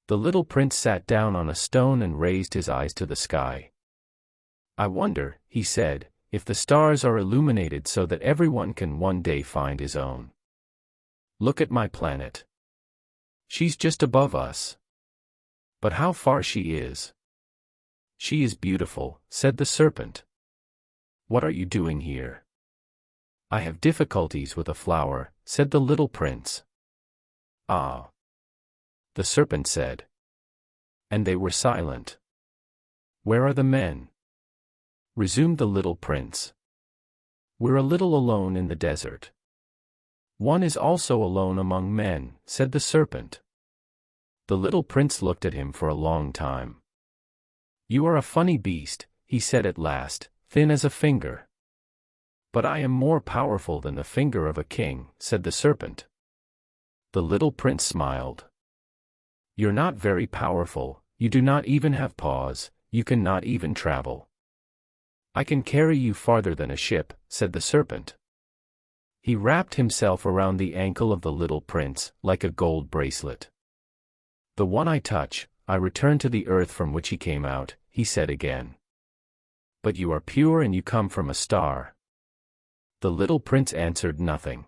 The little prince sat down on a stone and raised his eyes to the sky. "I wonder," he said, "if the stars are illuminated so that everyone can one day find his own. Look at my planet. She's just above us. But how far she is." "She is beautiful," said the serpent. "What are you doing here?" "I have difficulties with a flower," said the little prince. "Ah," the serpent said. And they were silent. "Where are the men?" resumed the little prince. "We're a little alone in the desert." "One is also alone among men," said the serpent. The little prince looked at him for a long time. "You are a funny beast," he said at last, "thin as a finger." "But I am more powerful than the finger of a king," said the serpent. The little prince smiled. "You're not very powerful, you do not even have paws, you cannot even travel." "I can carry you farther than a ship," said the serpent. He wrapped himself around the ankle of the little prince, like a gold bracelet. "The one I touch, I return to the earth from which he came out," he said again. "But you are pure and you come from a star." The little prince answered nothing.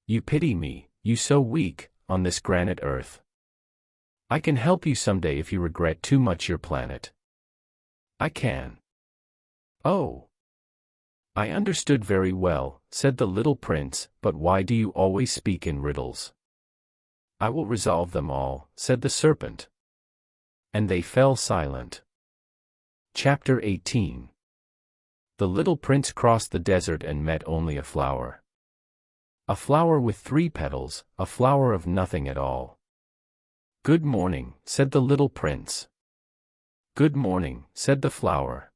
"You pity me, you so weak, on this granite earth. I can help you someday if you regret too much your planet. I can." "Oh. I understood very well," said the little prince, "but why do you always speak in riddles?" "I will resolve them all," said the serpent. And they fell silent. Chapter 18. The little prince crossed the desert and met only a flower. A flower with 3 petals, a flower of nothing at all. "Good morning," said the little prince. "Good morning," said the flower.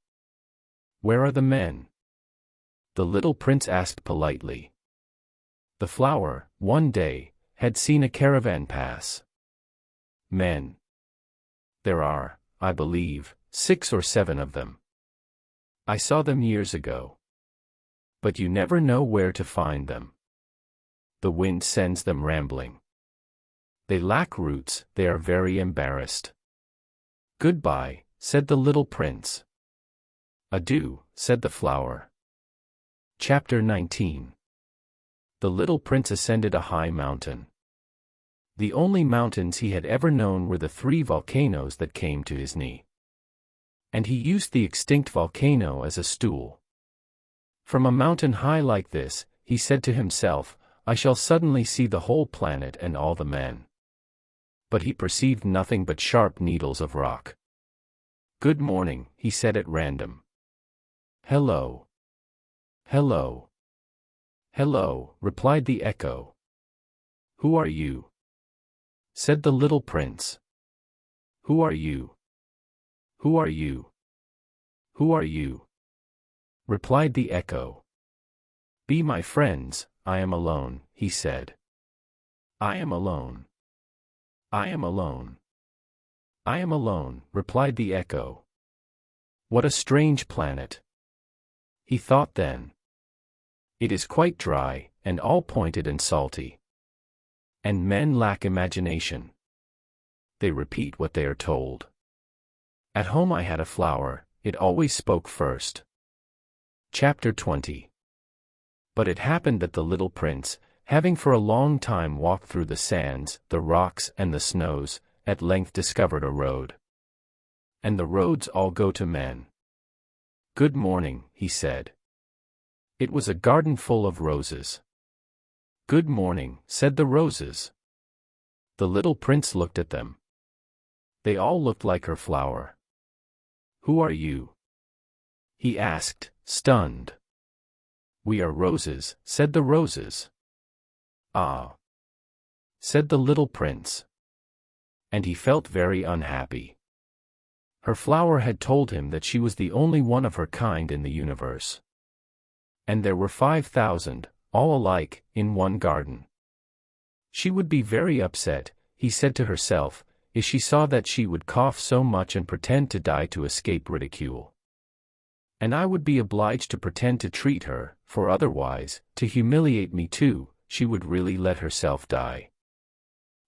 "Where are the men?" the little prince asked politely. The flower, one day, had seen a caravan pass. "Men. There are, I believe, 6 or 7 of them. I saw them years ago. But you never know where to find them." The wind sends them rambling. They lack roots, they are very embarrassed. Goodbye, said the little prince. Adieu, said the flower. Chapter 19. The little prince ascended a high mountain. The only mountains he had ever known were the 3 volcanoes that came to his knee. And he used the extinct volcano as a stool. From a mountain high like this, he said to himself, I shall suddenly see the whole planet and all the men. But he perceived nothing but sharp needles of rock. Good morning, he said at random. Hello. Hello. Hello, replied the echo. Who are you? Said the little prince. Who are you? Who are you? Who are you? Replied the echo. Be my friends, I am alone, he said. I am alone. I am alone. I am alone, replied the echo. What a strange planet. He thought then. It is quite dry, and all pointed and salty. And men lack imagination. They repeat what they are told. At home I had a flower, it always spoke first. Chapter 20. But it happened that the little prince, having for a long time walked through the sands, the rocks and the snows, at length discovered a road. And the roads all go to men. Good morning, he said. It was a garden full of roses. Good morning, said the roses. The little prince looked at them. They all looked like her flower. Who are you? He asked, stunned. We are roses, said the roses. Ah, said the little prince. And he felt very unhappy. Her flower had told him that she was the only one of her kind in the universe. And there were 5,000, all alike, in one garden. She would be very upset, he said to herself, if she saw that she would cough so much and pretend to die to escape ridicule. And I would be obliged to pretend to treat her, for otherwise, to humiliate me too, she would really let herself die.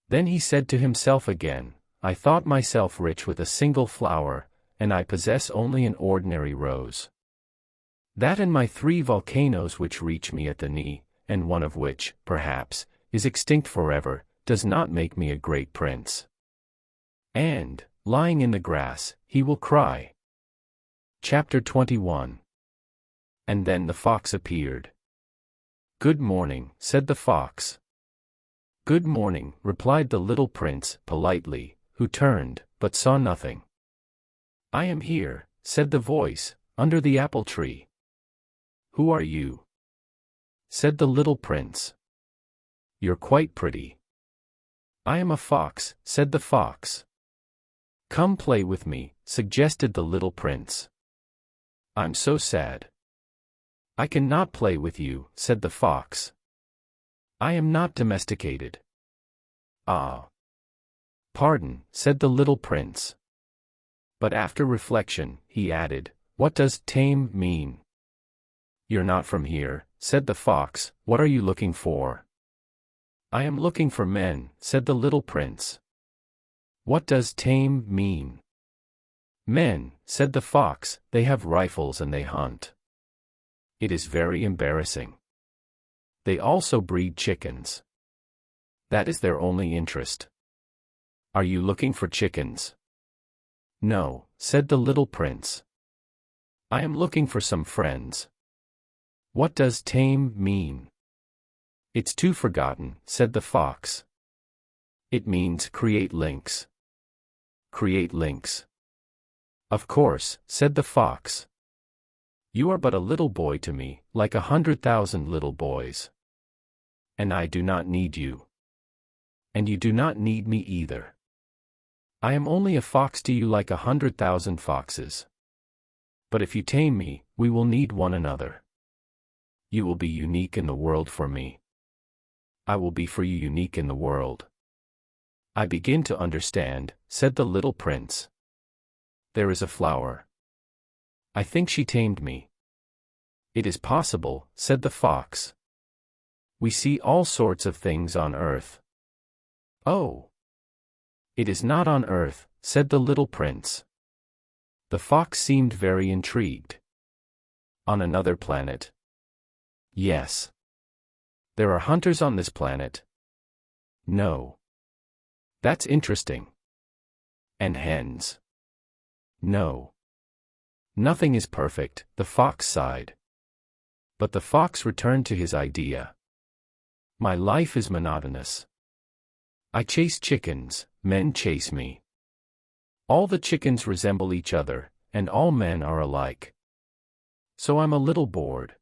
Then he said to himself again, I thought myself rich with a single flower, and I possess only an ordinary rose. That and my 3 volcanoes which reach me at the knee, and one of which, perhaps, is extinct forever, does not make me a great prince. And, lying in the grass, he will cry. Chapter 21. And then the fox appeared. Good morning, said the fox. Good morning, replied the little prince, politely, who turned, but saw nothing. I am here, said the voice, under the apple tree. Who are you? Said the little prince. You're quite pretty. I am a fox, said the fox. Come play with me, suggested the little prince. I'm so sad. I cannot play with you, said the fox. I am not domesticated. Ah. Pardon, said the little prince. But after reflection, he added, what does tame mean? You're not from here, said the fox, what are you looking for? I am looking for men, said the little prince. What does tame mean? Men, said the fox, they have rifles and they hunt. It is very embarrassing. They also breed chickens. That is their only interest. Are you looking for chickens? No, said the little prince. I am looking for some friends. What does tame mean? It's too forgotten, said the fox. It means create links. Create links. Of course, said the fox. You are but a little boy to me, like 100,000 little boys. And I do not need you. And you do not need me either. I am only a fox to you like 100,000 foxes. But if you tame me, we will need one another. You will be unique in the world for me. I will be for you unique in the world. I begin to understand, said the little prince. There is a flower. I think she tamed me. It is possible, said the fox. We see all sorts of things on earth. Oh! It is not on earth, said the little prince. The fox seemed very intrigued. On another planet? Yes. There are hunters on this planet? No. That's interesting. And hens? No. Nothing is perfect, the fox sighed. But the fox returned to his idea. My life is monotonous. I chase chickens, men chase me. All the chickens resemble each other, and all men are alike. So I'm a little bored.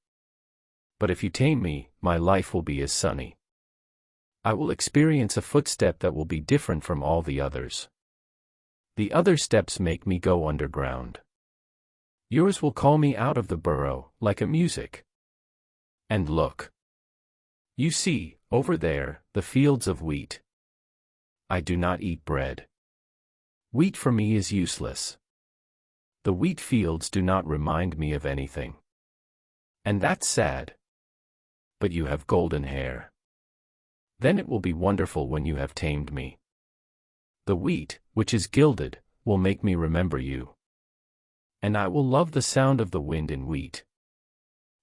But if you tame me, my life will be as sunny. I will experience a footstep that will be different from all the others. The other steps make me go underground. Yours will call me out of the burrow, like a music. And look. You see, over there, the fields of wheat. I do not eat bread. Wheat for me is useless. The wheat fields do not remind me of anything. And that's sad. But you have golden hair. Then it will be wonderful when you have tamed me. The wheat, which is gilded, will make me remember you. And I will love the sound of the wind in wheat.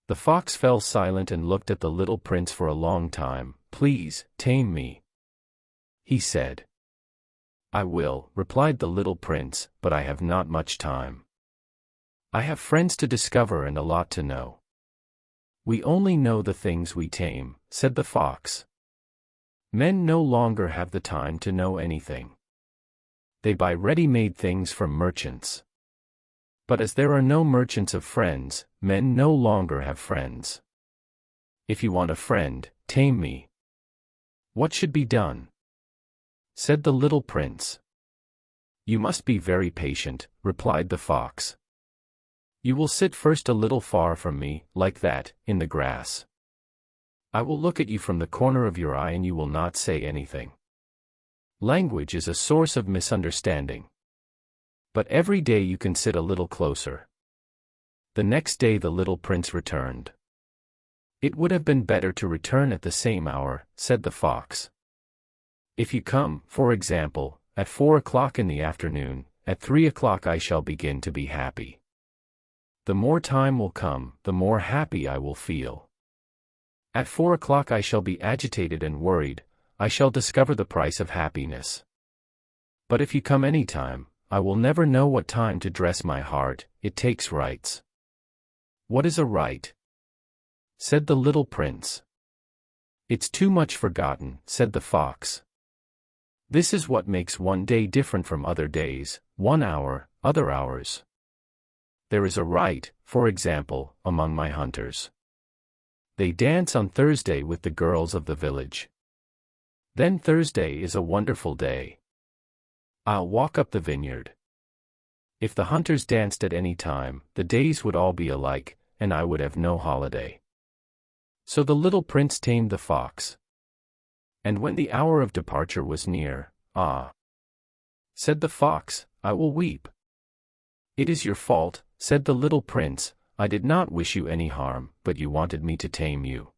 The fox fell silent and looked at the little prince for a long time. Please, tame me, he said. I will, replied the little prince, but I have not much time. I have friends to discover and a lot to know. We only know the things we tame, said the fox. Men no longer have the time to know anything. They buy ready-made things from merchants. But as there are no merchants of friends, men no longer have friends. If you want a friend, tame me. What should be done? Said the little prince. You must be very patient, replied the fox. You will sit first a little far from me, like that, in the grass. I will look at you from the corner of your eye and you will not say anything. Language is a source of misunderstanding. But every day you can sit a little closer. The next day the little prince returned. It would have been better to return at the same hour, said the fox. If you come, for example, at 4 o'clock in the afternoon, at 3 o'clock I shall begin to be happy. The more time will come, the more happy I will feel. At 4 o'clock I shall be agitated and worried, I shall discover the price of happiness. But if you come any time, I will never know what time to dress my heart, it takes rites. What is a rite? Said the little prince. It's too much forgotten, said the fox. This is what makes one day different from other days, 1 hour, other hours. There is a rite, for example, among my hunters. They dance on Thursday with the girls of the village. Then Thursday is a wonderful day. I'll walk up the vineyard. If the hunters danced at any time, the days would all be alike, and I would have no holiday. So the little prince tamed the fox. And when the hour of departure was near, ah, said the fox, I will weep. It is your fault, said the little prince, I did not wish you any harm, but you wanted me to tame you.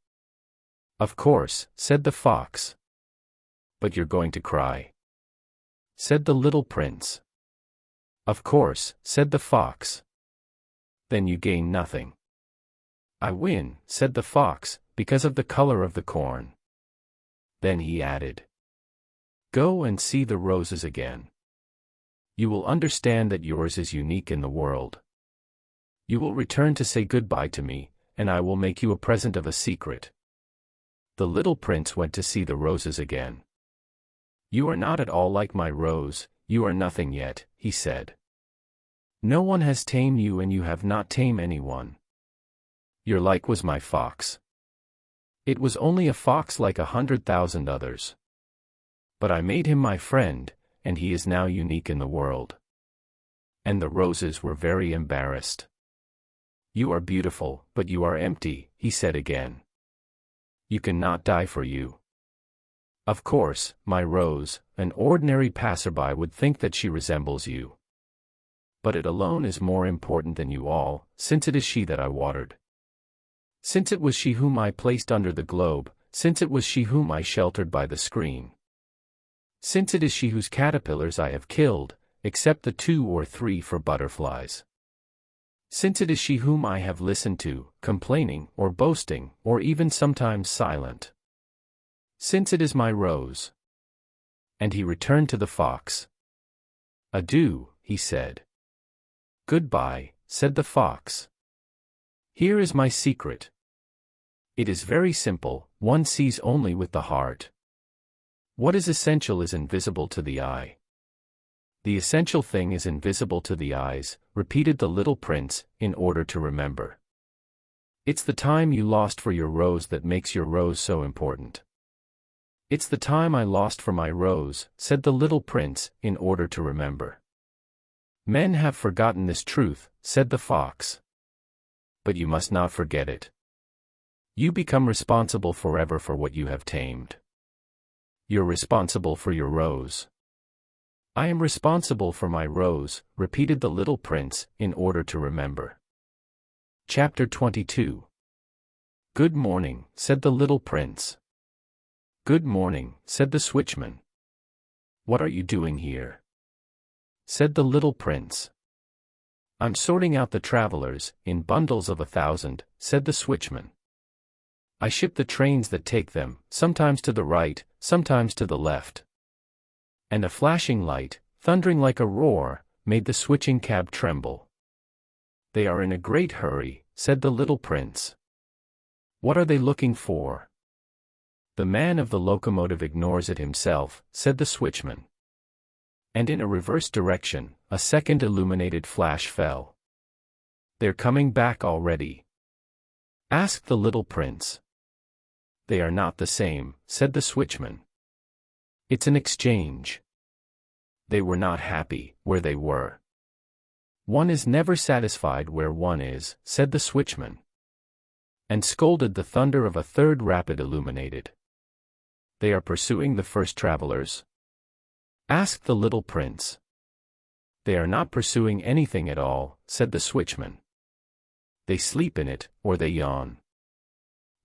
Of course, said the fox. But you're going to cry, said the little prince. Of course, said the fox. Then you gain nothing. I win, said the fox, because of the color of the corn. Then he added, go and see the roses again. You will understand that yours is unique in the world. You will return to say goodbye to me, and I will make you a present of a secret. The little prince went to see the roses again. You are not at all like my rose, you are nothing yet, he said. No one has tamed you and you have not tamed anyone. Your like was my fox. It was only a fox like 100,000 others. But I made him my friend, and he is now unique in the world. And the roses were very embarrassed. You are beautiful, but you are empty, he said again. You cannot die for you. Of course, my rose, an ordinary passerby would think that she resembles you. But it alone is more important than you all, since it is she that I watered. Since it was she whom I placed under the globe, since it was she whom I sheltered by the screen. Since it is she whose caterpillars I have killed, except the 2 or 3 for butterflies. Since it is she whom I have listened to, complaining, or boasting, or even sometimes silent. Since it is my rose. And he returned to the fox. Adieu, he said. Goodbye, said the fox. Here is my secret. It is very simple, one sees only with the heart. What is essential is invisible to the eye. The essential thing is invisible to the eyes, repeated the little prince, in order to remember. It's the time you lost for your rose that makes your rose so important. It's the time I lost for my rose, said the little prince, in order to remember. Men have forgotten this truth, said the fox. But you must not forget it. You become responsible forever for what you have tamed. You're responsible for your rose. I am responsible for my rose, repeated the little prince, in order to remember. Chapter 22. Good morning, said the little prince. Good morning, said the switchman. What are you doing here? Said the little prince. I'm sorting out the travelers, in bundles of 1,000, said the switchman. I ship the trains that take them, sometimes to the right, sometimes to the left. And a flashing light, thundering like a roar, made the switching cab tremble. They are in a great hurry, said the little prince. What are they looking for? The man of the locomotive ignores it himself, said the switchman. And in a reverse direction, a second illuminated flash fell. They're coming back already, asked the little prince. They are not the same, said the switchman. It's an exchange. They were not happy where they were. One is never satisfied where one is, said the switchman. And scolded the thunder of a third rapid illuminated. They are pursuing the first travelers? Asked the little prince. They are not pursuing anything at all, said the switchman. They sleep in it, or they yawn.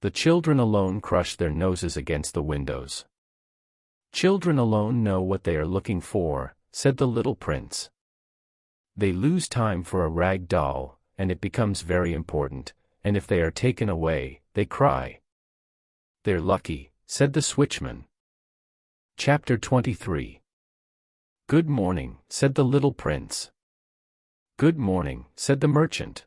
The children alone crush their noses against the windows. Children alone know what they are looking for, said the little prince. They lose time for a rag doll, and it becomes very important, and if they are taken away, they cry. They're lucky, said the switchman. Chapter 23. Good morning, said the little prince. Good morning, said the merchant.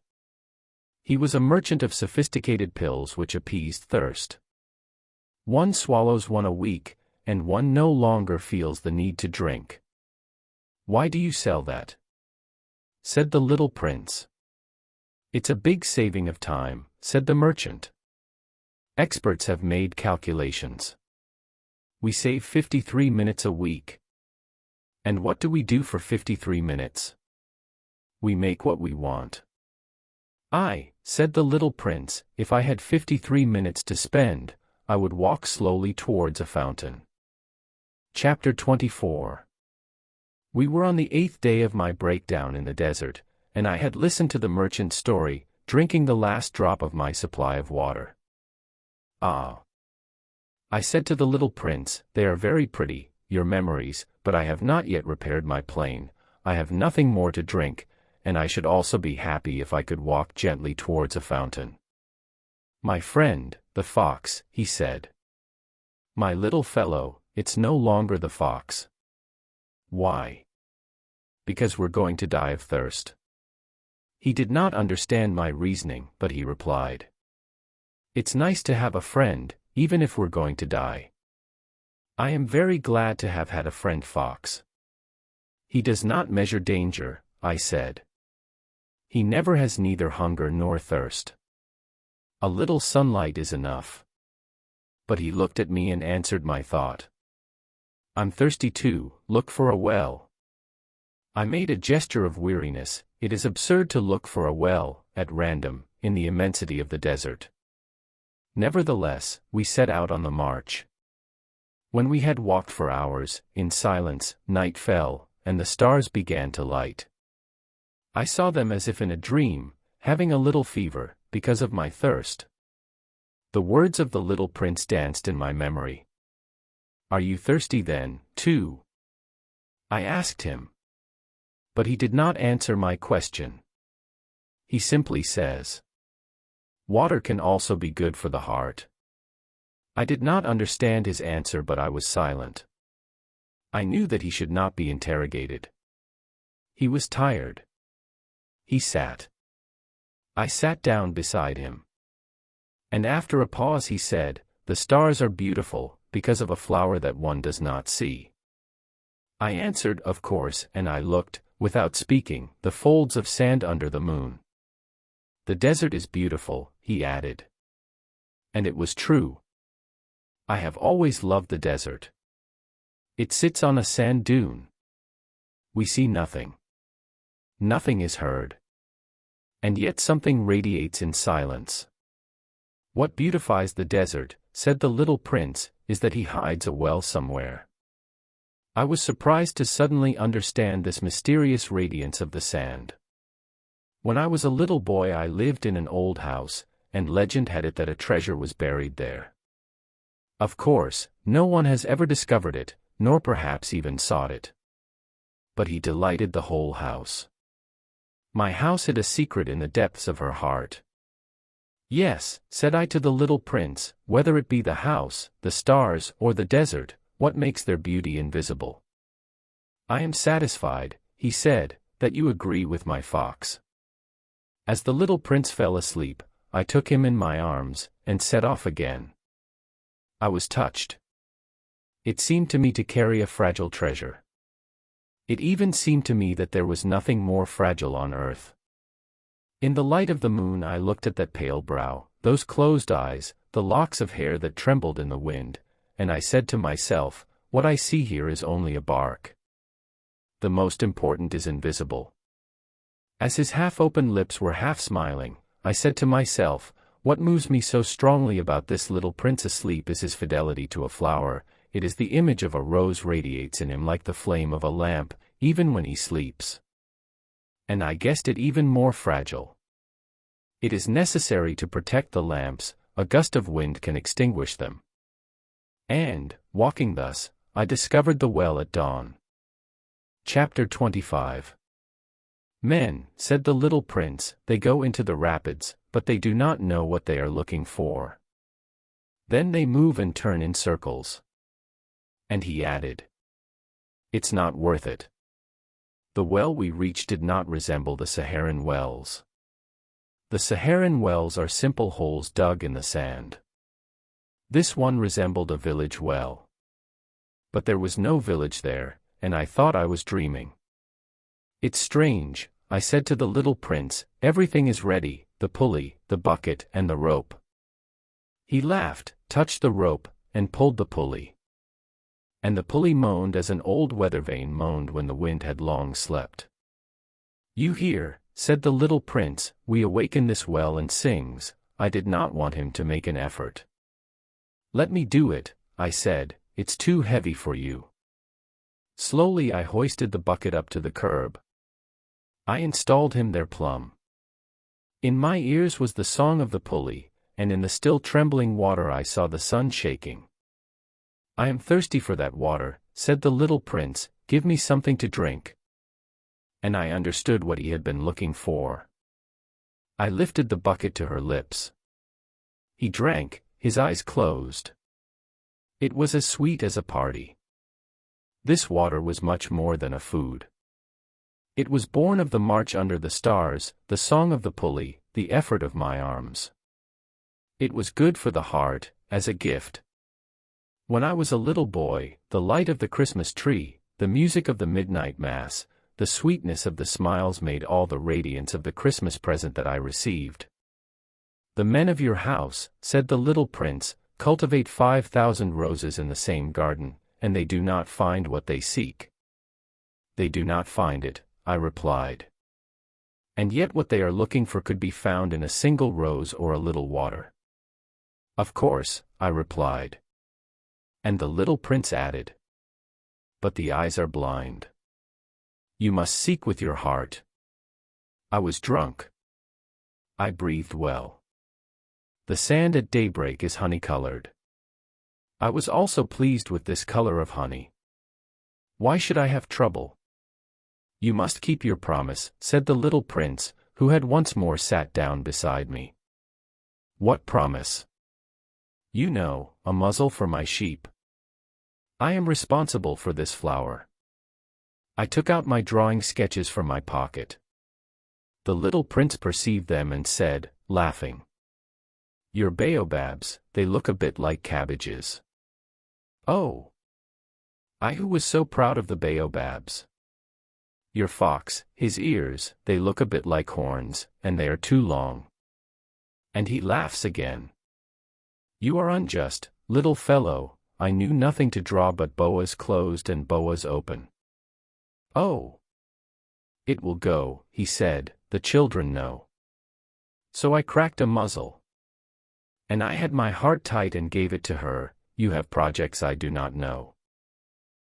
He was a merchant of sophisticated pills which appeased thirst. One swallows one a week, and one no longer feels the need to drink. Why do you sell that? Said the little prince. It's a big saving of time, said the merchant. Experts have made calculations. We save 53 minutes a week. And what do we do for 53 minutes? We make what we want. Said the little prince, if I had 53 minutes to spend, I would walk slowly towards a fountain. Chapter 24. We were on the 8th day of my breakdown in the desert, and I had listened to the merchant's story, drinking the last drop of my supply of water. Ah! I said to the little prince, they are very pretty, your memories, but I have not yet repaired my plane, I have nothing more to drink, and I should also be happy if I could walk gently towards a fountain. My friend, the fox, he said. My little fellow, it's no longer the fox. Why? Because we're going to die of thirst. He did not understand my reasoning, but he replied. It's nice to have a friend, even if we're going to die. I am very glad to have had a friend fox. He does not measure danger, I said. He never has neither hunger nor thirst. A little sunlight is enough. But he looked at me and answered my thought. I'm thirsty too, look for a well. I made a gesture of weariness, it is absurd to look for a well, at random, in the immensity of the desert. Nevertheless, we set out on the march. When we had walked for hours, in silence, night fell, and the stars began to light. I saw them as if in a dream, having a little fever, because of my thirst. The words of the little prince danced in my memory. "Are you thirsty then, too?" I asked him. But he did not answer my question. He simply says, "Water can also be good for the heart." I did not understand his answer, but I was silent. I knew that he should not be interrogated. He was tired. He sat. I sat down beside him. And after a pause he said, "The stars are beautiful, because of a flower that one does not see." I answered, "Of course," and I looked, without speaking, the folds of sand under the moon. "The desert is beautiful," he added. And it was true. I have always loved the desert. It sits on a sand dune. We see nothing. Nothing is heard. And yet something radiates in silence. "What beautifies the desert," said the little prince, "is that he hides a well somewhere." I was surprised to suddenly understand this mysterious radiance of the sand. When I was a little boy I lived in an old house, and legend had it that a treasure was buried there. Of course, no one has ever discovered it, nor perhaps even sought it. But he delighted the whole house. My house hid a secret in the depths of her heart. "Yes," said I to the little prince, "whether it be the house, the stars, or the desert, what makes their beauty invisible?" "I am satisfied," he said, "that you agree with my fox." As the little prince fell asleep, I took him in my arms, and set off again. I was touched. It seemed to me to carry a fragile treasure. It even seemed to me that there was nothing more fragile on earth. In the light of the moon I looked at that pale brow, those closed eyes, the locks of hair that trembled in the wind, and I said to myself, "What I see here is only a bark. The most important is invisible." As his half-open lips were half smiling, I said to myself, "What moves me so strongly about this little prince asleep is his fidelity to a flower. It is the image of a rose radiates in him like the flame of a lamp, even when he sleeps." And I guessed it even more fragile. It is necessary to protect the lamps, a gust of wind can extinguish them. And, walking thus, I discovered the well at dawn. Chapter 25. "Men," said the little prince, "they go into the rapids, but they do not know what they are looking for. Then they move and turn in circles." And he added, "It's not worth it." The well we reached did not resemble the Saharan wells. The Saharan wells are simple holes dug in the sand. This one resembled a village well. But there was no village there, and I thought I was dreaming. "It's strange," I said to the little prince, "everything is ready, the pulley, the bucket, and the rope." He laughed, touched the rope, and pulled the pulley. And the pulley moaned as an old weathervane moaned when the wind had long slept. "You hear," said the little prince, "we awaken this well and sings." I did not want him to make an effort. "Let me do it," I said, "it's too heavy for you." Slowly I hoisted the bucket up to the curb. I installed him there plumb. In my ears was the song of the pulley, and in the still trembling water I saw the sun shaking. "I am thirsty for that water," said the little prince, "give me something to drink." And I understood what he had been looking for. I lifted the bucket to her lips. He drank, his eyes closed. It was as sweet as a party. This water was much more than a food. It was born of the march under the stars, the song of the pulley, the effort of my arms. It was good for the heart, as a gift. When I was a little boy, the light of the Christmas tree, the music of the midnight mass, the sweetness of the smiles made all the radiance of the Christmas present that I received. "The men of your house," said the little prince, "cultivate 5,000 roses in the same garden, and they do not find what they seek." "They do not find it," I replied. "And yet what they are looking for could be found in a single rose or a little water." "Of course," I replied. And the little prince added, "But the eyes are blind. You must seek with your heart." I was drunk. I breathed well. The sand at daybreak is honey-colored. I was also pleased with this color of honey. Why should I have trouble? You must keep your promise, said the little prince, who had once more sat down beside me. What promise? You know, a muzzle for my sheep. I am responsible for this flower. I took out my drawing sketches from my pocket. The little prince perceived them and said, laughing, Your baobabs, they look a bit like cabbages. Oh! I who was so proud of the baobabs. Your fox, his ears, they look a bit like horns, and they are too long. And he laughs again. You are unjust, little fellow, I knew nothing to draw but boas closed and boas open. Oh! It will go, he said, the children know. So I cracked a muzzle. And I had my heart tight and gave it to her, you have projects I do not know.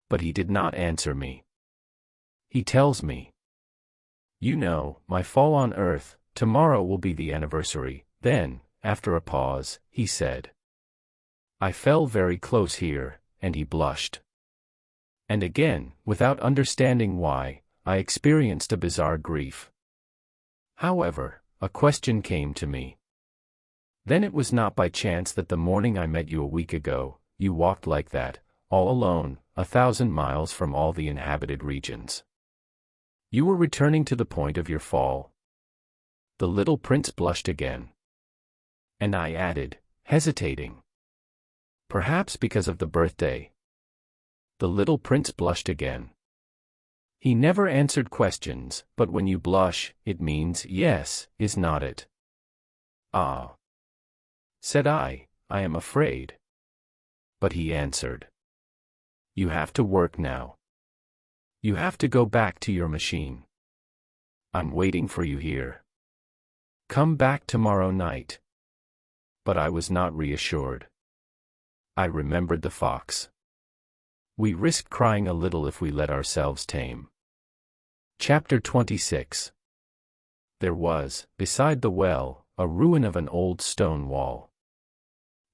But he did not answer me. He tells me. You know, my fall on earth, tomorrow will be the anniversary, then, after a pause, he said. I fell very close here, and he blushed. And again, without understanding why, I experienced a bizarre grief. However, a question came to me. Then it was not by chance that the morning I met you a week ago, you walked like that, all alone, 1,000 miles from all the inhabited regions. You were returning to the point of your fall. The little prince blushed again. And I added, hesitating. Perhaps because of the birthday. The little prince blushed again. He never answered questions, but when you blush, it means yes, is not it? Ah. Said I am afraid. But he answered. You have to work now. You have to go back to your machine. I'm waiting for you here. Come back tomorrow night. But I was not reassured. I remembered the fox. We risk crying a little if we let ourselves tame. Chapter 26. There was, beside the well, a ruin of an old stone wall.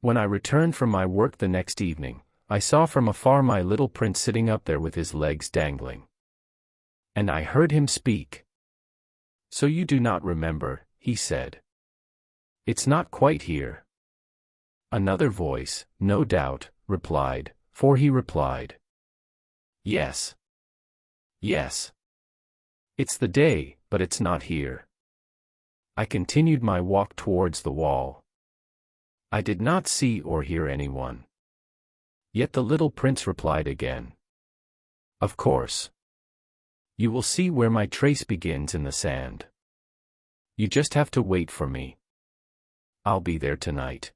When I returned from my work the next evening, I saw from afar my little prince sitting up there with his legs dangling. And I heard him speak. So you do not remember, he said. It's not quite here. Another voice, no doubt, replied, for he replied. Yes. Yes. It's the day, but it's not here. I continued my walk towards the wall. I did not see or hear anyone. Yet the little prince replied again. Of course. You will see where my trace begins in the sand. You just have to wait for me. I'll be there tonight.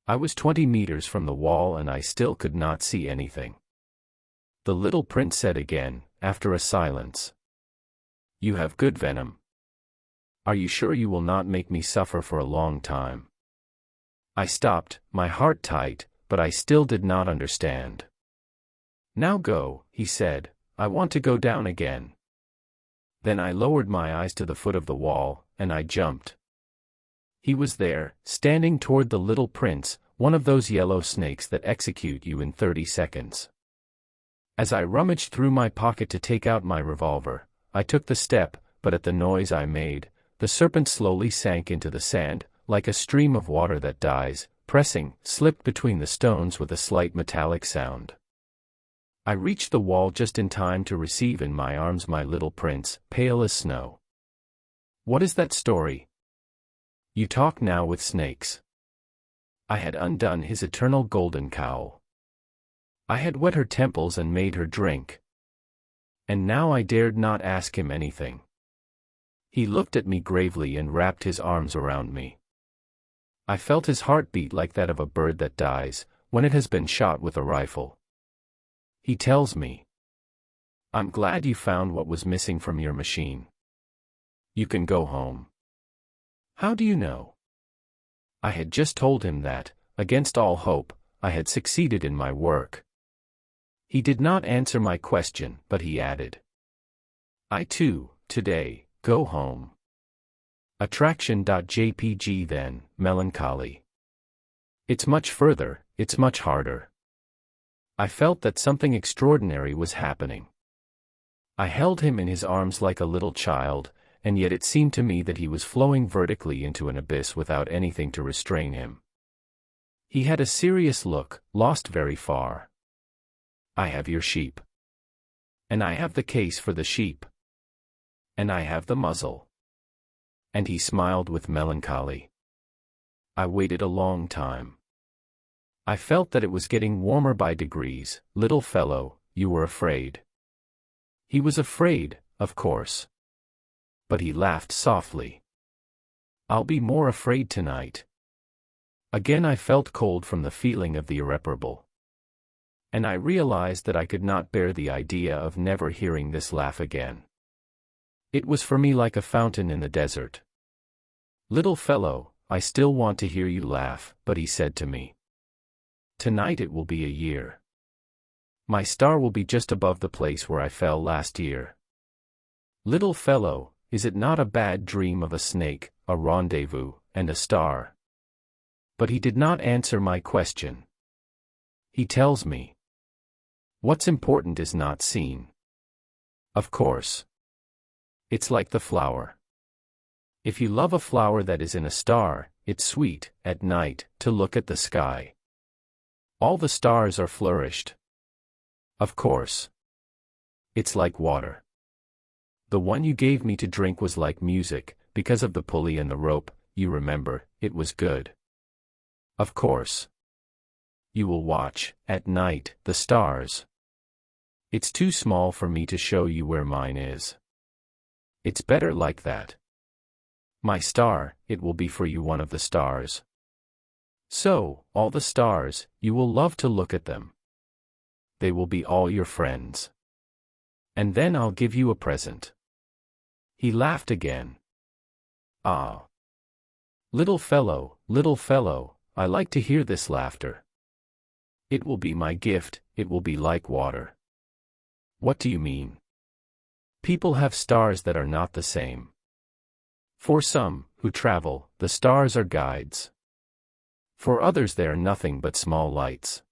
I was 20 meters from the wall and I still could not see anything. The little prince said again, after a silence. You have good venom. Are you sure you will not make me suffer for a long time? I stopped, my heart tight, but I still did not understand. Now go, he said, I want to go down again. Then I lowered my eyes to the foot of the wall, and I jumped. He was there, standing toward the little prince, one of those yellow snakes that execute you in 30 seconds. As I rummaged through my pocket to take out my revolver, I took the step, but at the noise I made, the serpent slowly sank into the sand, like a stream of water that dies, pressing, slipped between the stones with a slight metallic sound. I reached the wall just in time to receive in my arms my little prince, pale as snow. What is that story? You talk now with snakes. I had undone his eternal golden cowl. I had wet her temples and made her drink. And now I dared not ask him anything. He looked at me gravely and wrapped his arms around me. I felt his heart beat like that of a bird that dies, when it has been shot with a rifle. He tells me, I'm glad you found what was missing from your machine. You can go home. How do you know? I had just told him that, against all hope, I had succeeded in my work. He did not answer my question, but he added, I too, today, go home. Attraction.jpg then, melancholy. It's much further, it's much harder. I felt that something extraordinary was happening. I held him in his arms like a little child, and yet it seemed to me that he was flowing vertically into an abyss without anything to restrain him. He had a serious look, lost very far. I have your sheep. And I have the case for the sheep. And I have the muzzle. And he smiled with melancholy. I waited a long time. I felt that it was getting warmer by degrees. Little fellow, you were afraid. He was afraid, of course. But he laughed softly. I'll be more afraid tonight. Again I felt cold from the feeling of the irreparable. And I realized that I could not bear the idea of never hearing this laugh again. It was for me like a fountain in the desert. Little fellow, I still want to hear you laugh, but he said to me. Tonight it will be a year. My star will be just above the place where I fell last year. Little fellow, is it not a bad dream of a snake, a rendezvous, and a star? But he did not answer my question. He tells me. What's important is not seen. Of course. It's like the flower. If you love a flower that is in a star, it's sweet, at night, to look at the sky. All the stars are flourished. Of course. It's like water. The one you gave me to drink was like music, because of the pulley and the rope, you remember, it was good. Of course. You will watch, at night, the stars. It's too small for me to show you where mine is. It's better like that. My star, it will be for you one of the stars. So, all the stars, you will love to look at them. They will be all your friends. And then I'll give you a present. He laughed again. Ah. Little fellow, I like to hear this laughter. It will be my gift, it will be like water. What do you mean? People have stars that are not the same. For some, who travel, the stars are guides. For others they are nothing but small lights.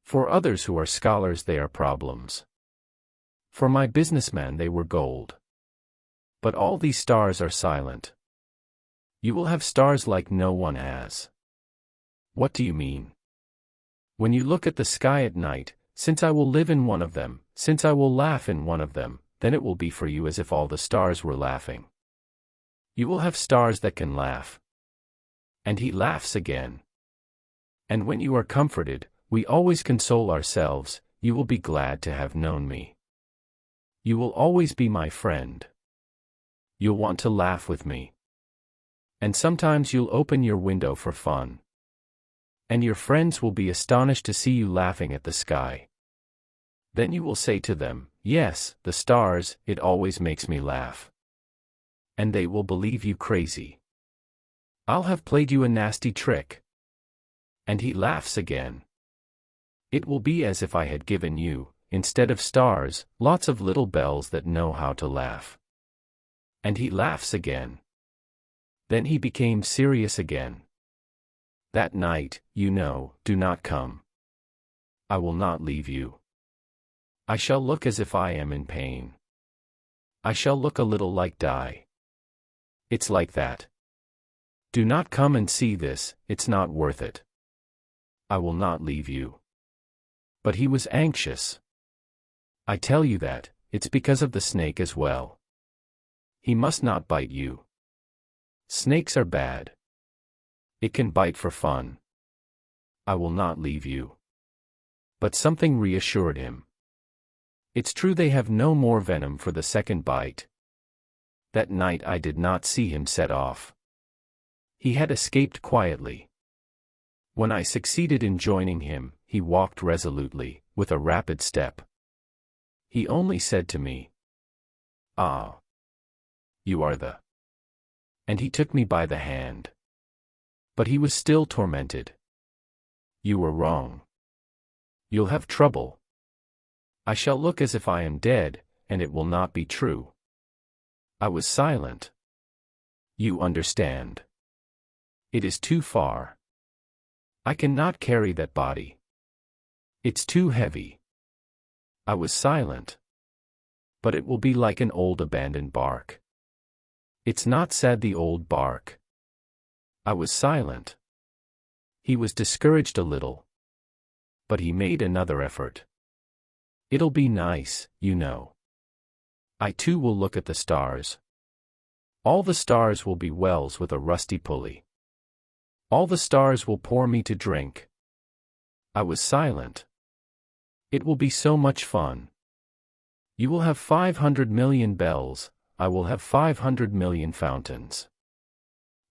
For others who are scholars they are problems. For my businessman they were gold. But all these stars are silent. You will have stars like no one has. What do you mean? When you look at the sky at night, since I will live in one of them, since I will laugh in one of them, then it will be for you as if all the stars were laughing. You will have stars that can laugh. And he laughs again. And when you are comforted, we always console ourselves, you will be glad to have known me. You will always be my friend. You'll want to laugh with me. And sometimes you'll open your window for fun. And your friends will be astonished to see you laughing at the sky. Then you will say to them, yes, the stars, it always makes me laugh. And they will believe you crazy. I'll have played you a nasty trick. And he laughs again. It will be as if I had given you, instead of stars, lots of little bells that know how to laugh. And he laughs again. Then he became serious again. That night, you know, do not come. I will not leave you. I shall look as if I am in pain. I shall look a little like die. It's like that. Do not come and see this, it's not worth it. I will not leave you. But he was anxious. I tell you that, it's because of the snake as well. He must not bite you. Snakes are bad. It can bite for fun. I will not leave you. But something reassured him. It's true they have no more venom for the second bite. That night I did not see him set off. He had escaped quietly. When I succeeded in joining him, he walked resolutely, with a rapid step. He only said to me, "Ah, you are the..." And he took me by the hand. But he was still tormented. You were wrong. You'll have trouble. I shall look as if I am dead, and it will not be true. I was silent. You understand. It is too far. I cannot carry that body. It's too heavy. I was silent. But it will be like an old abandoned bark. It's not sad, the old bark. I was silent. He was discouraged a little. But he made another effort. It'll be nice, you know. I too will look at the stars. All the stars will be wells with a rusty pulley. All the stars will pour me to drink. I was silent. It will be so much fun. You will have 500 million bells, I will have 500 million fountains.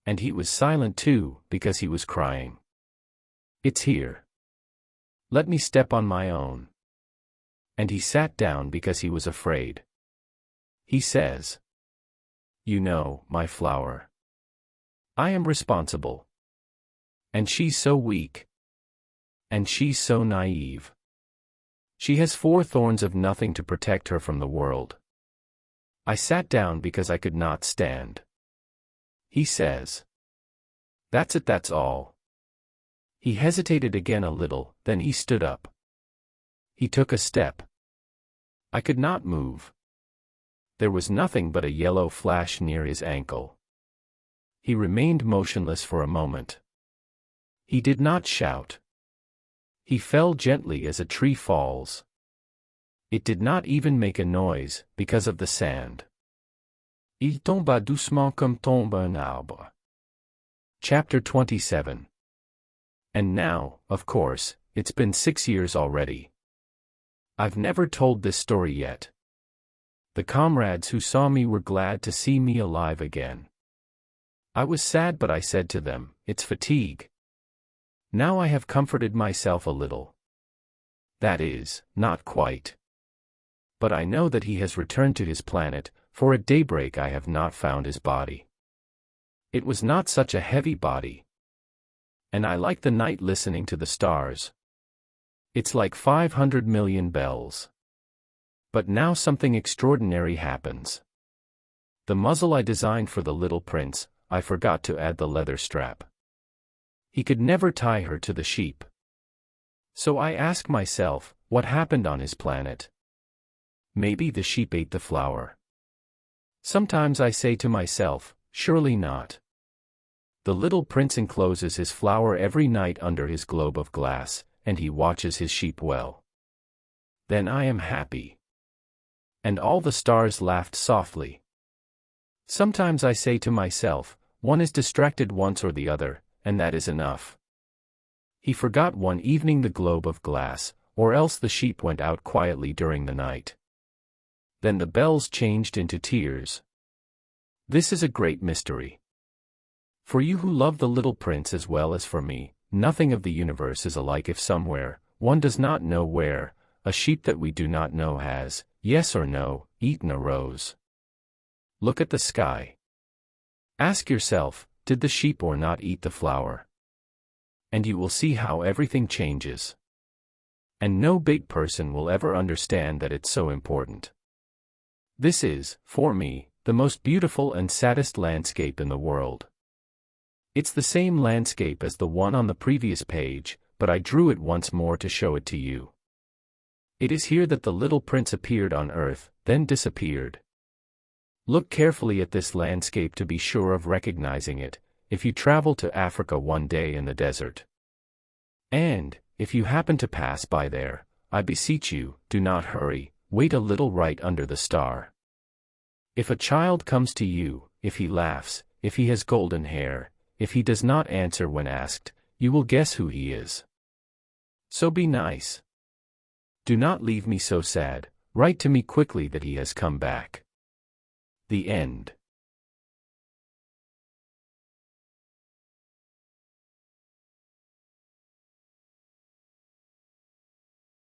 And he was silent too, because he was crying. It's here. Let me step on my own. And he sat down because he was afraid. He says, "You know, my flower. I am responsible. And she's so weak. And she's so naive. She has 4 thorns of nothing to protect her from the world." I sat down because I could not stand. He says, "That's it, that's all." He hesitated again a little, then he stood up. He took a step. I could not move. There was nothing but a yellow flash near his ankle. He remained motionless for a moment. He did not shout. He fell gently as a tree falls. It did not even make a noise, because of the sand. Il tomba doucement comme tombe un arbre. Chapter 27. And now, of course, it's been 6 years already. I've never told this story yet. The comrades who saw me were glad to see me alive again. I was sad, but I said to them, "It's fatigue." Now I have comforted myself a little. That is, not quite. But I know that he has returned to his planet, for at daybreak I have not found his body. It was not such a heavy body. And I like the night listening to the stars. It's like 500 million bells. But now something extraordinary happens. The muzzle I designed for the little prince, I forgot to add the leather strap. He could never tie her to the sheep. So I ask myself, what happened on his planet? Maybe the sheep ate the flower. Sometimes I say to myself, surely not. The little prince encloses his flower every night under his globe of glass, and he watches his sheep well. Then I am happy. And all the stars laughed softly. Sometimes I say to myself, one is distracted once or the other, and that is enough. He forgot one evening the globe of glass, or else the sheep went out quietly during the night. Then the bells changed into tears. This is a great mystery. For you who love the little prince as well as for me, nothing of the universe is alike. If somewhere, one does not know where, a sheep that we do not know has, yes or no, eaten a rose. Look at the sky. Ask yourself, did the sheep or not eat the flower? And you will see how everything changes. And no big person will ever understand that it's so important. This is, for me, the most beautiful and saddest landscape in the world. It's the same landscape as the one on the previous page, but I drew it once more to show it to you. It is here that the little prince appeared on earth, then disappeared. Look carefully at this landscape to be sure of recognizing it, if you travel to Africa one day in the desert. And, if you happen to pass by there, I beseech you, do not hurry, wait a little right under the star. If a child comes to you, if he laughs, if he has golden hair, if he does not answer when asked, you will guess who he is. So be nice. Do not leave me so sad, write to me quickly that he has come back. The end.